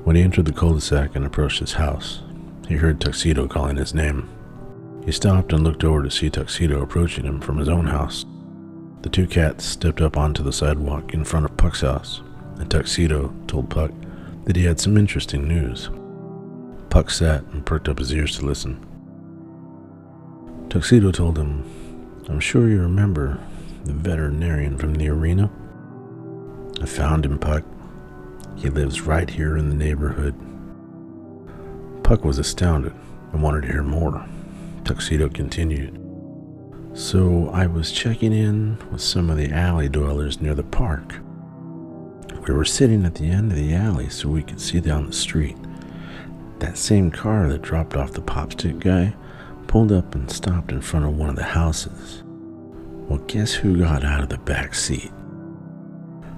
When he entered the cul-de-sac and approached his house, he heard Tuxedo calling his name. He stopped and looked over to see Tuxedo approaching him from his own house. The two cats stepped up onto the sidewalk in front of Puck's house, and Tuxedo told Puck that he had some interesting news. Puck sat and perked up his ears to listen. Tuxedo told him, "I'm sure you remember the veterinarian from the arena? I found him, Puck. He lives right here in the neighborhood." Puck was astounded and wanted to hear more. Tuxedo continued, "So I was checking in with some of the alley dwellers near the park. We were sitting at the end of the alley so we could see down the street. That same car that dropped off the popstick guy pulled up and stopped in front of one of the houses. Well, guess who got out of the back seat?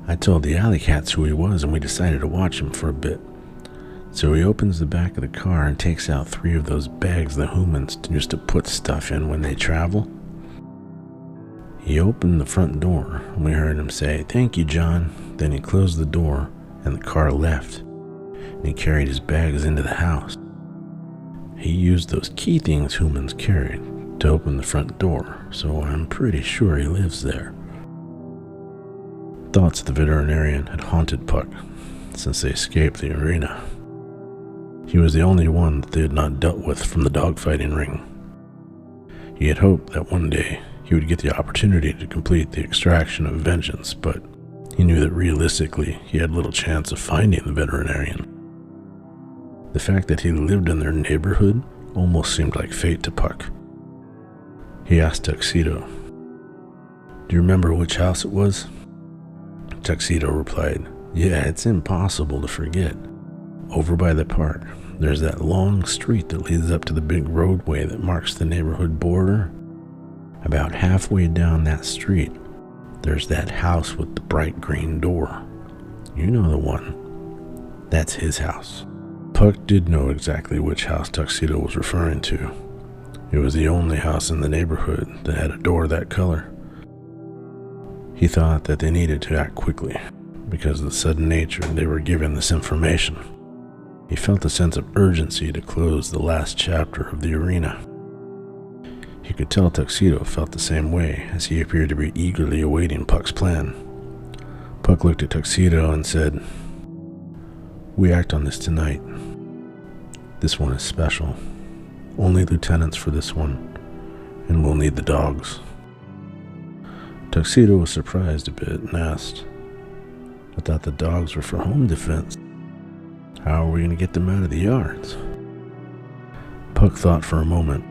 I told the alley cats who he was, and we decided to watch him for a bit. So he opens the back of the car and takes out 3 of those bags the humans used to put stuff in when they travel. He opened the front door, and we heard him say, 'Thank you, John.' Then he closed the door, and the car left, and he carried his bags into the house. He used those key things humans carried to open the front door, so I'm pretty sure he lives there." Thoughts of the veterinarian had haunted Puck since they escaped the arena. He was the only one that they had not dealt with from the dogfighting ring. He had hoped that one day he would get the opportunity to complete the extraction of vengeance, but he knew that realistically he had little chance of finding the veterinarian. The fact that he lived in their neighborhood almost seemed like fate to Puck. He asked Tuxedo, "Do you remember which house it was?" Tuxedo replied, "Yeah, it's impossible to forget. Over by the park, there's that long street that leads up to the big roadway that marks the neighborhood border. About halfway down that street, there's that house with the bright green door. You know the one. That's his house." Puck did know exactly which house Tuxedo was referring to. It was the only house in the neighborhood that had a door that color. He thought that they needed to act quickly because of the sudden nature they were given this information. He felt a sense of urgency to close the last chapter of the arena. He could tell Tuxedo felt the same way, as he appeared to be eagerly awaiting Puck's plan. Puck looked at Tuxedo and said, "We act on this tonight. This one is special. Only lieutenants for this one, and we'll need the dogs." Tuxedo was surprised a bit and asked, "I thought the dogs were for home defense. How are we going to get them out of the yards?" Puck thought for a moment.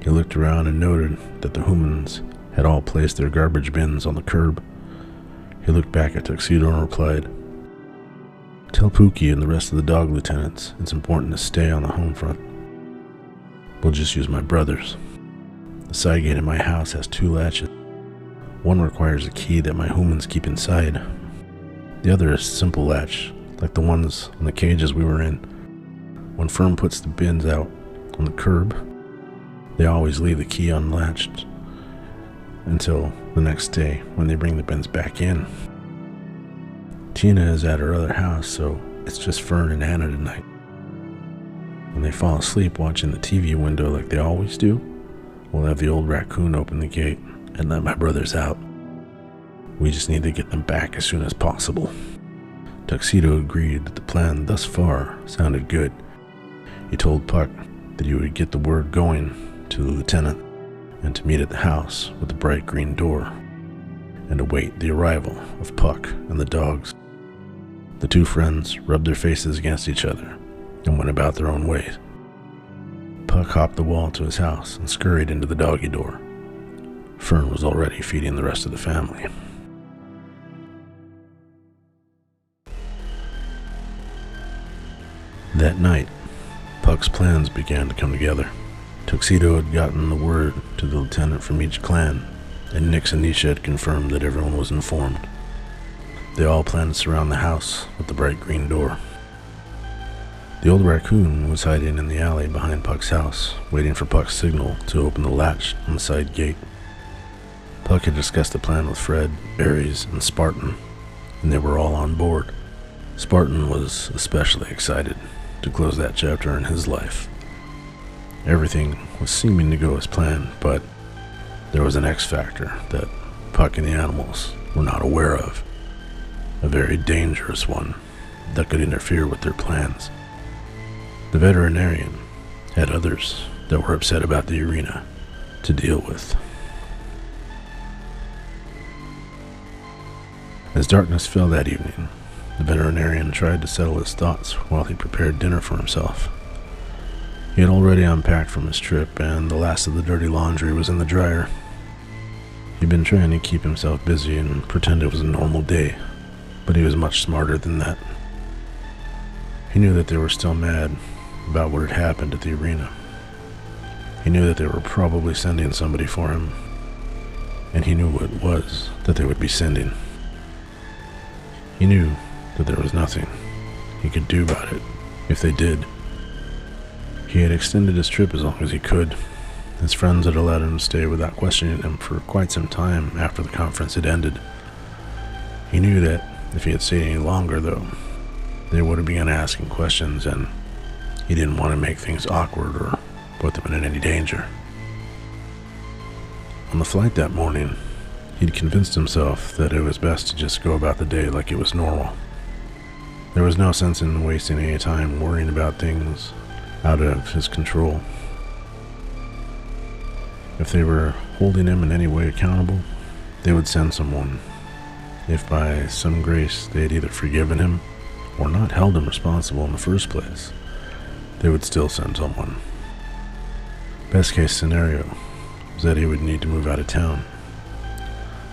He looked around and noted that the humans had all placed their garbage bins on the curb. He looked back at Tuxedo and replied, "Tell Pookie and the rest of the dog lieutenants it's important to stay on the home front. We'll just use my brothers. The side gate in my house has 2 latches. One requires a key that my humans keep inside. The other is a simple latch, like the ones in the cages we were in. When Firm puts the bins out on the curb, they always leave the key unlatched until the next day when they bring the bins back in. Tina is at her other house, so it's just Fern and Anna tonight. When they fall asleep watching the TV window like they always do, we'll have the old raccoon open the gate and let my brothers out. We just need to get them back as soon as possible." Tuxedo agreed that the plan thus far sounded good. He told Puck that he would get the word going to the lieutenant and to meet at the house with the bright green door and await the arrival of Puck and the dogs. The 2 friends rubbed their faces against each other and went about their own ways. Puck hopped the wall to his house and scurried into the doggy door. Fern was already feeding the rest of the family. That night, Puck's plans began to come together. Tuxedo had gotten the word to the lieutenant from each clan, and Nix and Nisha had confirmed that everyone was informed. They all planned to surround the house with the bright green door. The old raccoon was hiding in the alley behind Puck's house, waiting for Puck's signal to open the latch on the side gate. Puck had discussed the plan with Fred, Aries, and Spartan, and they were all on board. Spartan was especially excited to close that chapter in his life. Everything was seeming to go as planned, but there was an X factor that Puck and the animals were not aware of. A very dangerous one that could interfere with their plans. The veterinarian had others that were upset about the arena to deal with. As darkness fell that evening, the veterinarian tried to settle his thoughts while he prepared dinner for himself. He had already unpacked from his trip, and the last of the dirty laundry was in the dryer. He'd been trying to keep himself busy and pretend it was a normal day, but he was much smarter than that. He knew that they were still mad about what had happened at the arena. He knew that they were probably sending somebody for him, and he knew what it was that they would be sending. He knew that there was nothing he could do about it if they did. He had extended his trip as long as he could. His friends had allowed him to stay without questioning him for quite some time after the conference had ended. He knew that if he had stayed any longer, though, they would have begun asking questions, and he didn't want to make things awkward or put them in any danger. On the flight that morning, he'd convinced himself that it was best to just go about the day like it was normal. There was no sense in wasting any time worrying about things out of his control. If they were holding him in any way accountable, they would send someone. If by some grace they had either forgiven him or not held him responsible in the first place, they would still send someone. Best case scenario was that he would need to move out of town.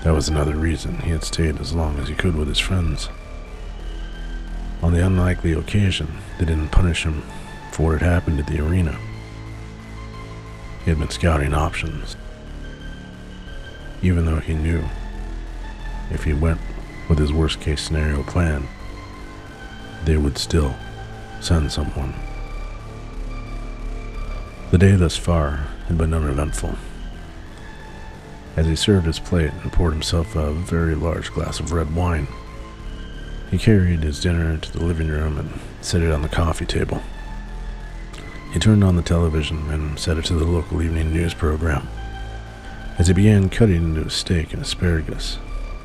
That was another reason he had stayed as long as he could with his friends. On the unlikely occasion they didn't punish him for what had happened at the arena, he had been scouting options. Even though he knew if he went with his worst case scenario plan, they would still send someone. The day thus far had been uneventful. As he served his plate and poured himself a very large glass of red wine, he carried his dinner into the living room and set it on the coffee table. He turned on the television and set it to the local evening news program. As he began cutting into a steak and asparagus,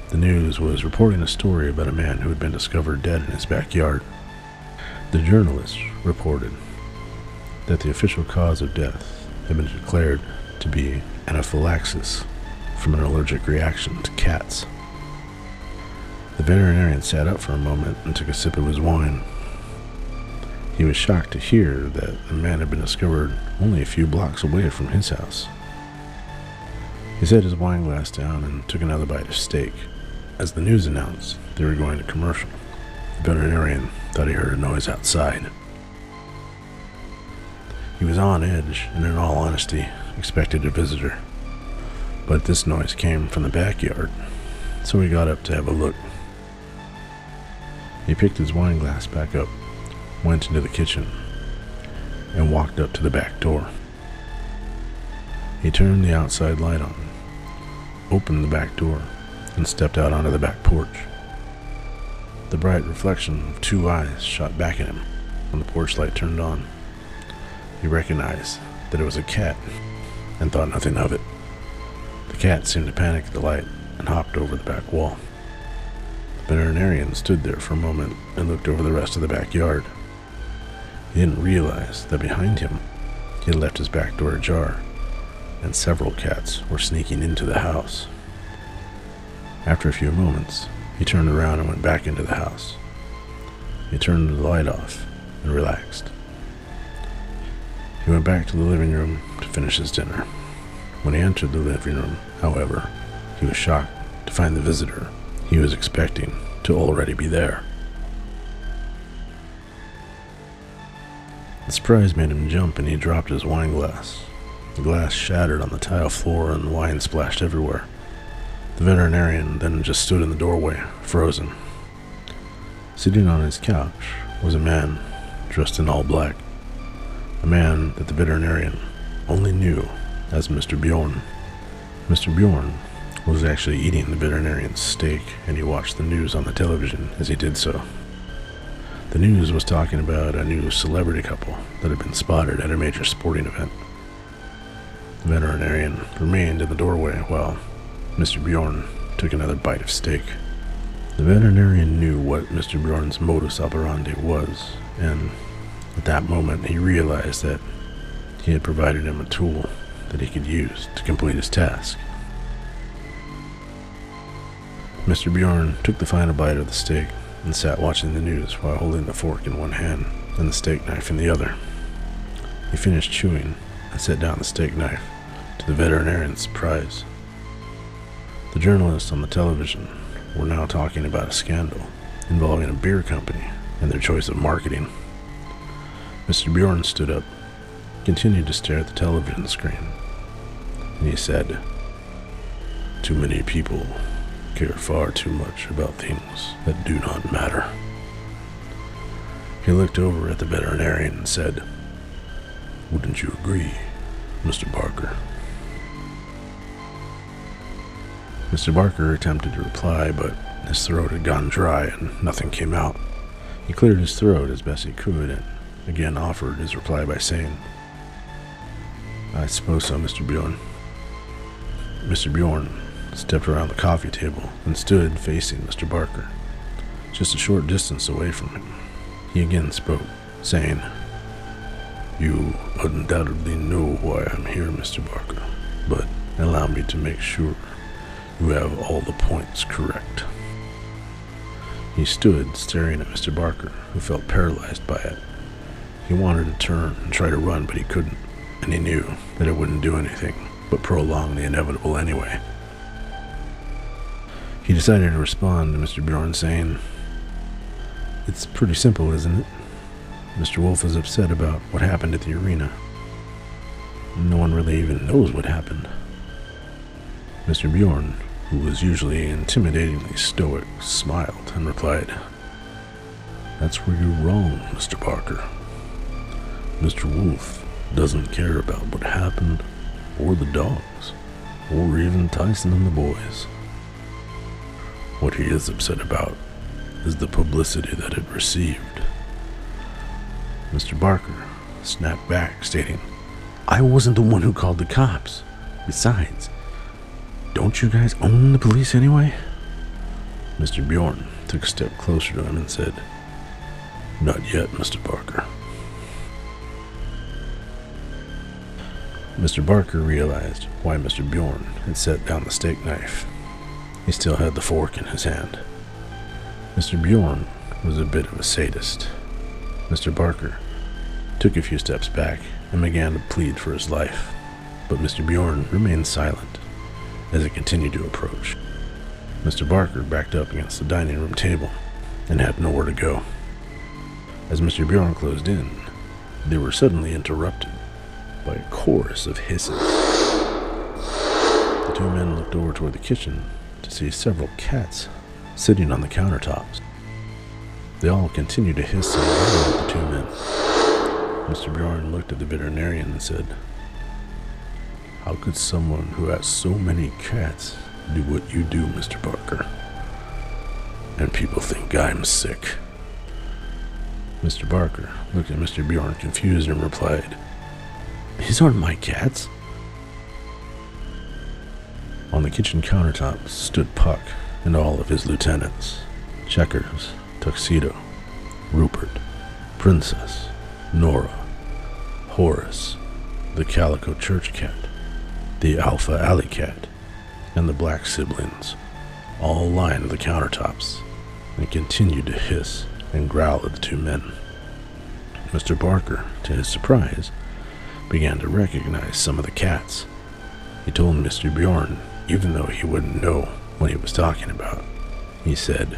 the news was reporting a story about a man who had been discovered dead in his backyard. The journalist reported that the official cause of death had been declared to be anaphylaxis from an allergic reaction to cats. The veterinarian sat up for a moment and took a sip of his wine. He was shocked to hear that the man had been discovered only a few blocks away from his house. He set his wine glass down and took another bite of steak. As the news announced they were going to commercial, the veterinarian thought he heard a noise outside. He was on edge and, in all honesty, expected a visitor. But this noise came from the backyard, so he got up to have a look. He picked his wine glass back up, went into the kitchen, and walked up to the back door. He turned the outside light on, opened the back door, and stepped out onto the back porch. The bright reflection of two eyes shot back at him when the porch light turned on. He recognized that it was a cat and thought nothing of it. The cat seemed to panic at the light and hopped over the back wall. The veterinarian stood there for a moment and looked over the rest of the backyard. He didn't realize that behind him, he had left his back door ajar, and several cats were sneaking into the house. After a few moments, he turned around and went back into the house. He turned the light off and relaxed. He went back to the living room to finish his dinner. When he entered the living room, however, he was shocked to find the visitor he was expecting to already be there. The surprise made him jump and he dropped his wine glass. The glass shattered on the tile floor and wine splashed everywhere. The veterinarian then just stood in the doorway, frozen. Sitting on his couch was a man dressed in all black. A man that the veterinarian only knew as Mr. Bjorn. Mr. Bjorn was actually eating the veterinarian's steak, and he watched the news on the television as he did so. The news was talking about a new celebrity couple that had been spotted at a major sporting event. The veterinarian remained in the doorway while Mr. Bjorn took another bite of steak. The veterinarian knew what Mr. Bjorn's modus operandi was, and at that moment he realized that he had provided him a tool that he could use to complete his task. Mr. Bjorn took the final bite of the steak and sat watching the news while holding the fork in one hand and the steak knife in the other. He finished chewing and set down the steak knife, to the veterinarian's surprise. The journalists on the television were now talking about a scandal involving a beer company and their choice of marketing. Mr. Bjorn stood up, continued to stare at the television screen, and he said, "Too many people care far too much about things that do not matter." He looked over at the veterinarian and said, "Wouldn't you agree, Mr. Barker?" Mr. Barker attempted to reply, but his throat had gone dry and nothing came out. He cleared his throat as best he could and again offered his reply by saying, "I suppose so, Mr. Bjorn." Mr. Bjorn stepped around the coffee table and stood facing Mr. Barker, just a short distance away from him. He again spoke, saying, "You undoubtedly know why I'm here, Mr. Barker, but allow me to make sure you have all the points correct." He stood staring at Mr. Barker, who felt paralyzed by it. He wanted to turn and try to run, but he couldn't, and he knew that it wouldn't do anything but prolong the inevitable anyway. He decided to respond to Mr. Bjorn, saying, "It's pretty simple, isn't it? Mr. Wolf is upset about what happened at the arena. No one really even knows what happened." Mr. Bjorn, who was usually intimidatingly stoic, smiled and replied, "That's where you're wrong, Mr. Barker. Mr. Wolf doesn't care about what happened, or the dogs, or even Tyson and the boys. What he is upset about is the publicity that it received." Mr. Barker snapped back, stating, "I wasn't the one who called the cops. Besides, don't you guys own the police anyway?" Mr. Bjorn took a step closer to him and said, "Not yet, Mr. Barker." Mr. Barker realized why Mr. Bjorn had set down the steak knife. He still had the fork in his hand. Mr. Bjorn was a bit of a sadist. Mr. Barker took a few steps back and began to plead for his life, but Mr. Bjorn remained silent as it continued to approach. Mr. Barker backed up against the dining room table and had nowhere to go. As Mr. Bjorn closed in, they were suddenly interrupted by a chorus of hisses. The two men looked over toward the kitchen to see several cats sitting on the countertops. They all continued to hiss and growl at the two men. Mr. Bjorn looked at the veterinarian and said, "How could someone who has so many cats do what you do, Mr. Barker? And people think I'm sick." Mr. Barker looked at Mr. Bjorn confused and replied, "These aren't my cats." On the kitchen countertops stood Puck and all of his lieutenants: Checkers, Tuxedo, Rupert, Princess, Nora, Horace, the Calico Church Cat, the Alpha Alley Cat, and the Black Siblings, all lined the countertops and continued to hiss and growl at the two men. Mr. Barker, to his surprise, began to recognize some of the cats. He told Mr. Bjorn, even though he wouldn't know what he was talking about. He said,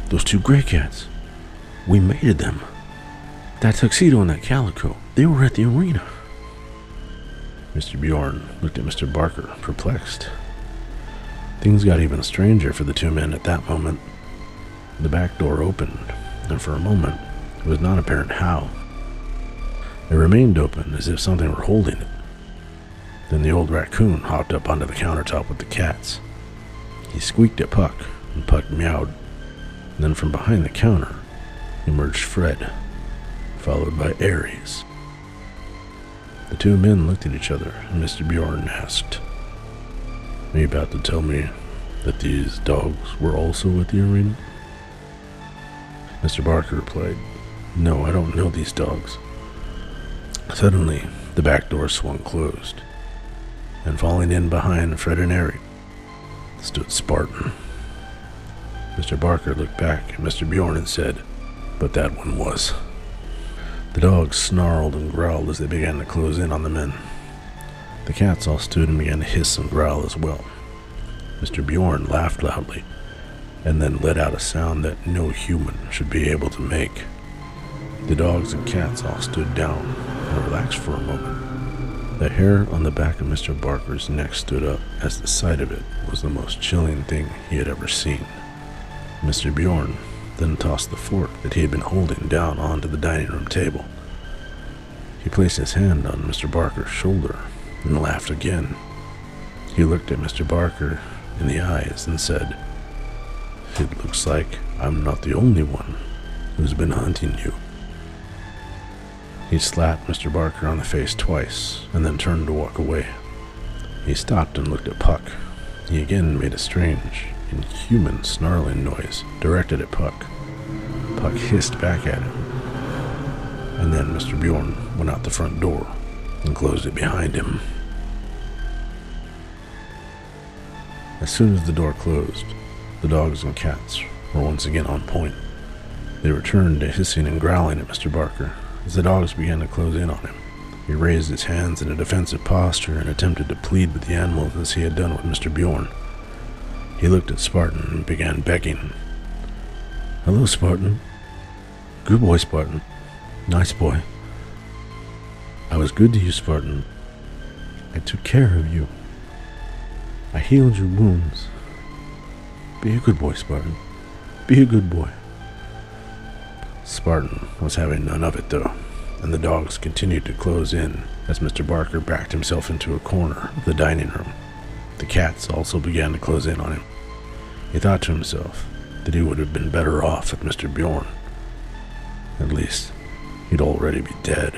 "Those two gray cats, we mated them. That tuxedo and that calico, they were at the arena. Mr. Bjorn looked at Mr. Barker, perplexed. Things got even stranger for the two men at that moment. The back door opened, and for a moment, it was not apparent how. It remained open as if something were holding it. Then the old raccoon hopped up onto the countertop with the cats. He squeaked at Puck, and Puck meowed. And then from behind the counter emerged Fred, followed by Aries. The two men looked at each other, and Mr. Bjorn asked, "Are you about to tell me that these dogs were also at the arena?" Mr. Barker replied, "No, I don't know these dogs." Suddenly, the back door swung closed, and falling in behind Fred and Aries stood Spartan. Mr. Barker looked back at Mr. Bjorn and said, "But that one was." The dogs snarled and growled as they began to close in on the men. The cats all stood and began to hiss and growl as well. Mr. Bjorn laughed loudly, and then let out a sound that no human should be able to make. The dogs and cats all stood down and relaxed for a moment. The hair on the back of Mr. Barker's neck stood up, as the sight of it was the most chilling thing he had ever seen. Mr. Bjorn then tossed the fork that he had been holding down onto the dining room table. He placed his hand on Mr. Barker's shoulder and laughed again. He looked at Mr. Barker in the eyes and said, "It looks like I'm not the only one who's been hunting you." He slapped Mr. Barker on the face twice and then turned to walk away. He stopped and looked at Puck. He again made a strange, inhuman snarling noise directed at Puck. Puck hissed back at him, and then Mr. Bjorn went out the front door and closed it behind him. As soon as the door closed, the dogs and cats were once again on point. They returned to hissing and growling at Mr. Barker as the dogs began to close in on him. He raised his hands in a defensive posture and attempted to plead with the animals as he had done with Mr. Bjorn. He looked at Spartan and began begging. "Hello, Spartan. Good boy, Spartan. Nice boy. I was good to you, Spartan. I took care of you. I healed your wounds. Be a good boy, Spartan. Be a good boy." Spartan was having none of it, though, and the dogs continued to close in as Mr. Barker backed himself into a corner of the dining room. The cats also began to close in on him. He thought to himself that he would have been better off with Mr. Bjorn. At least, he'd already be dead.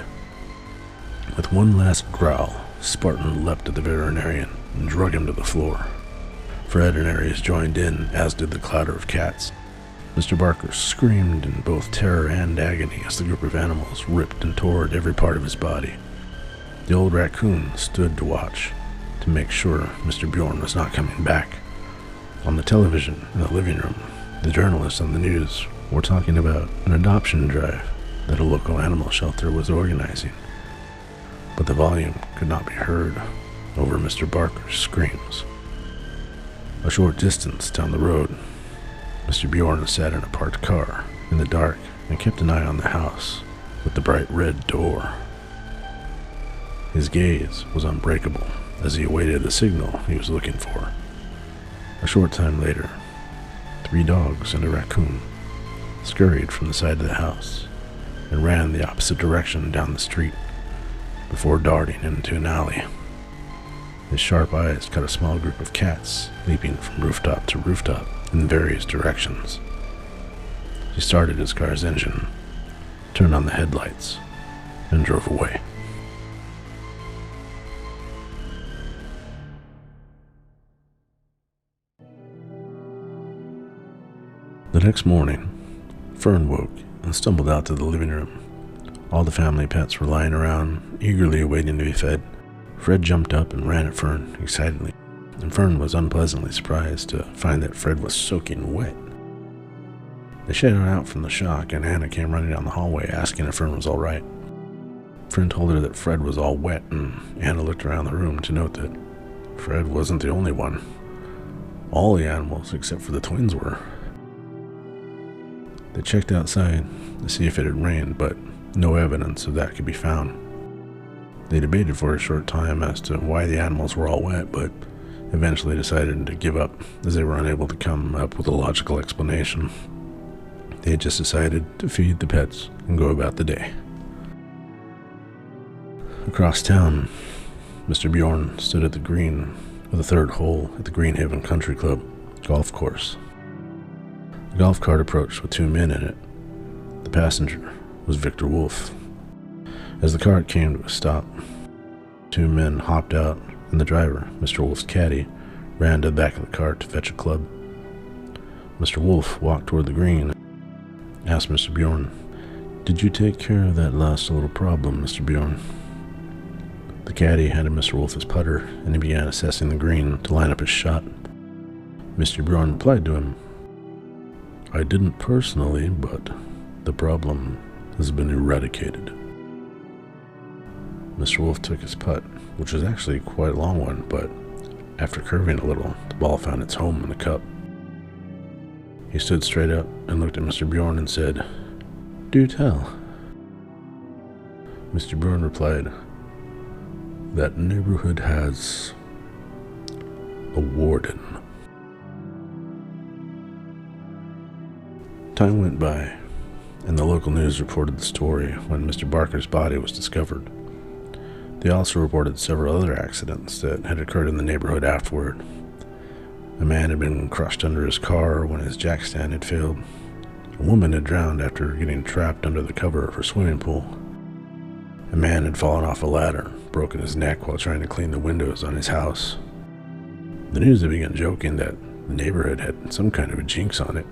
With one last growl, Spartan leapt at the veterinarian and drug him to the floor. Fred and Aries joined in, as did the clatter of cats. Mr. Barker screamed in both terror and agony as the group of animals ripped and tore at every part of his body. The old raccoon stood to watch, to make sure Mr. Bjorn was not coming back. On the television in the living room, the journalists on the news were talking about an adoption drive that a local animal shelter was organizing, but the volume could not be heard over Mr. Barker's screams. A short distance down the road, Mr. Bjorn sat in a parked car in the dark and kept an eye on the house with the bright red door. His gaze was unbreakable as he awaited the signal he was looking for. A short time later, 3 dogs and a raccoon scurried from the side of the house and ran the opposite direction down the street before darting into an alley. His sharp eyes caught a small group of cats leaping from rooftop to rooftop in various directions. He started his car's engine, turned on the headlights, and drove away. The next morning, Fern woke and stumbled out to the living room. All the family pets were lying around, eagerly awaiting to be fed. Fred jumped up and ran at Fern excitedly, and Fern was unpleasantly surprised to find that Fred was soaking wet. They shouted out from the shock, and Anna came running down the hallway asking if Fern was all right. Fern told her that Fred was all wet, and Anna looked around the room to note that Fred wasn't the only one. All the animals except for the twins were. They checked outside to see if it had rained, but No evidence of that could be found. They debated for a short time as to why the animals were all wet, but eventually decided to give up as they were unable to come up with a logical explanation. They had just decided to feed the pets and go about the day. Across town, Mr. Bjorn stood at the green of the third hole at the Greenhaven Country Club golf course. The golf cart approached with 2 men in it. The passenger was Victor Wolf. As the cart came to a stop, 2 men hopped out, and the driver, Mr. Wolf's caddy, ran to the back of the cart to fetch a club. Mr. Wolf walked toward the green and asked Mr. Bjorn, "Did you take care of that last little problem, Mr. Bjorn?" The caddy handed Mr. Wolf his putter, and he began assessing the green to line up his shot. Mr. Bjorn replied to him, "I didn't personally, but the problem has been eradicated." Mr. Wolf took his putt, which was actually quite a long one, but after curving a little, the ball found its home in the cup. He stood straight up and looked at Mr. Bjorn and said, "Do tell." Mr. Bjorn replied, "That neighborhood has a warden." Time went by, and the local news reported the story when Mr. Barker's body was discovered. They also reported several other accidents that had occurred in the neighborhood afterward. A man had been crushed under his car when his jack stand had failed. A woman had drowned after getting trapped under the cover of her swimming pool. A man had fallen off a ladder and broken his neck while trying to clean the windows on his house. The news had begun joking that the neighborhood had some kind of a jinx on it.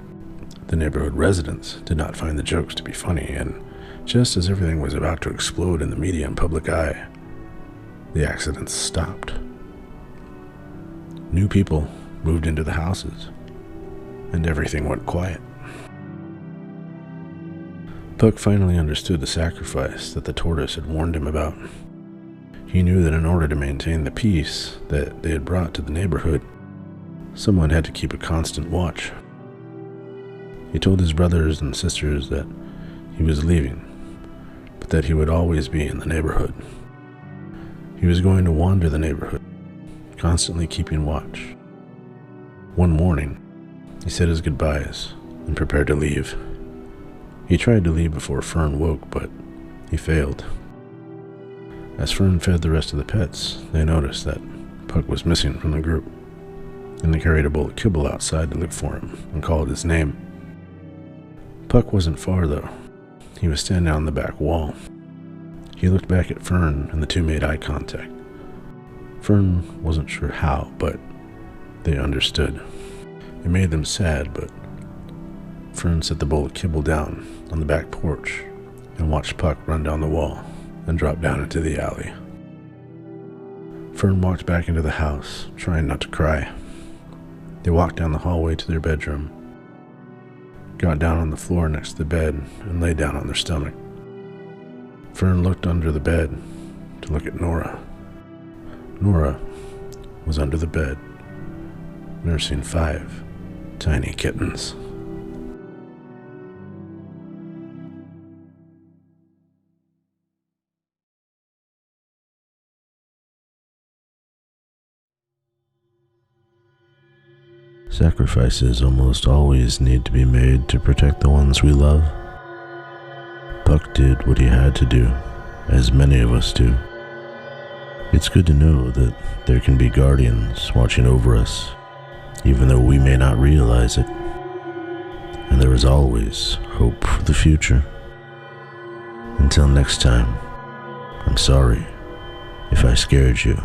The neighborhood residents did not find the jokes to be funny, and just as everything was about to explode in the media and public eye, the accidents stopped. New people moved into the houses, and everything went quiet. Puck finally understood the sacrifice that the tortoise had warned him about. He knew that in order to maintain the peace that they had brought to the neighborhood, someone had to keep a constant watch. He told his brothers and sisters that he was leaving, but that he would always be in the neighborhood. He was going to wander the neighborhood, constantly keeping watch. One morning, he said his goodbyes and prepared to leave. He tried to leave before Fern woke, but he failed. As Fern fed the rest of the pets, they noticed that Puck was missing from the group, and they carried a bowl of kibble outside to look for him and called his name. Puck wasn't far, though. He was standing on the back wall. He looked back at Fern, and the two made eye contact. Fern wasn't sure how, but they understood. It made them sad, but Fern set the bowl of kibble down on the back porch and watched Puck run down the wall and drop down into the alley. Fern walked back into the house, trying not to cry. They walked down the hallway to their bedroom, got down on the floor next to the bed, and lay down on their stomach. Fern looked under the bed to look at Nora. Nora was under the bed, nursing 5 tiny kittens. Sacrifices almost always need to be made to protect the ones we love. Puck did what he had to do, as many of us do. It's good to know that there can be guardians watching over us, even though we may not realize it. And there is always hope for the future. Until next time, I'm sorry if I scared you.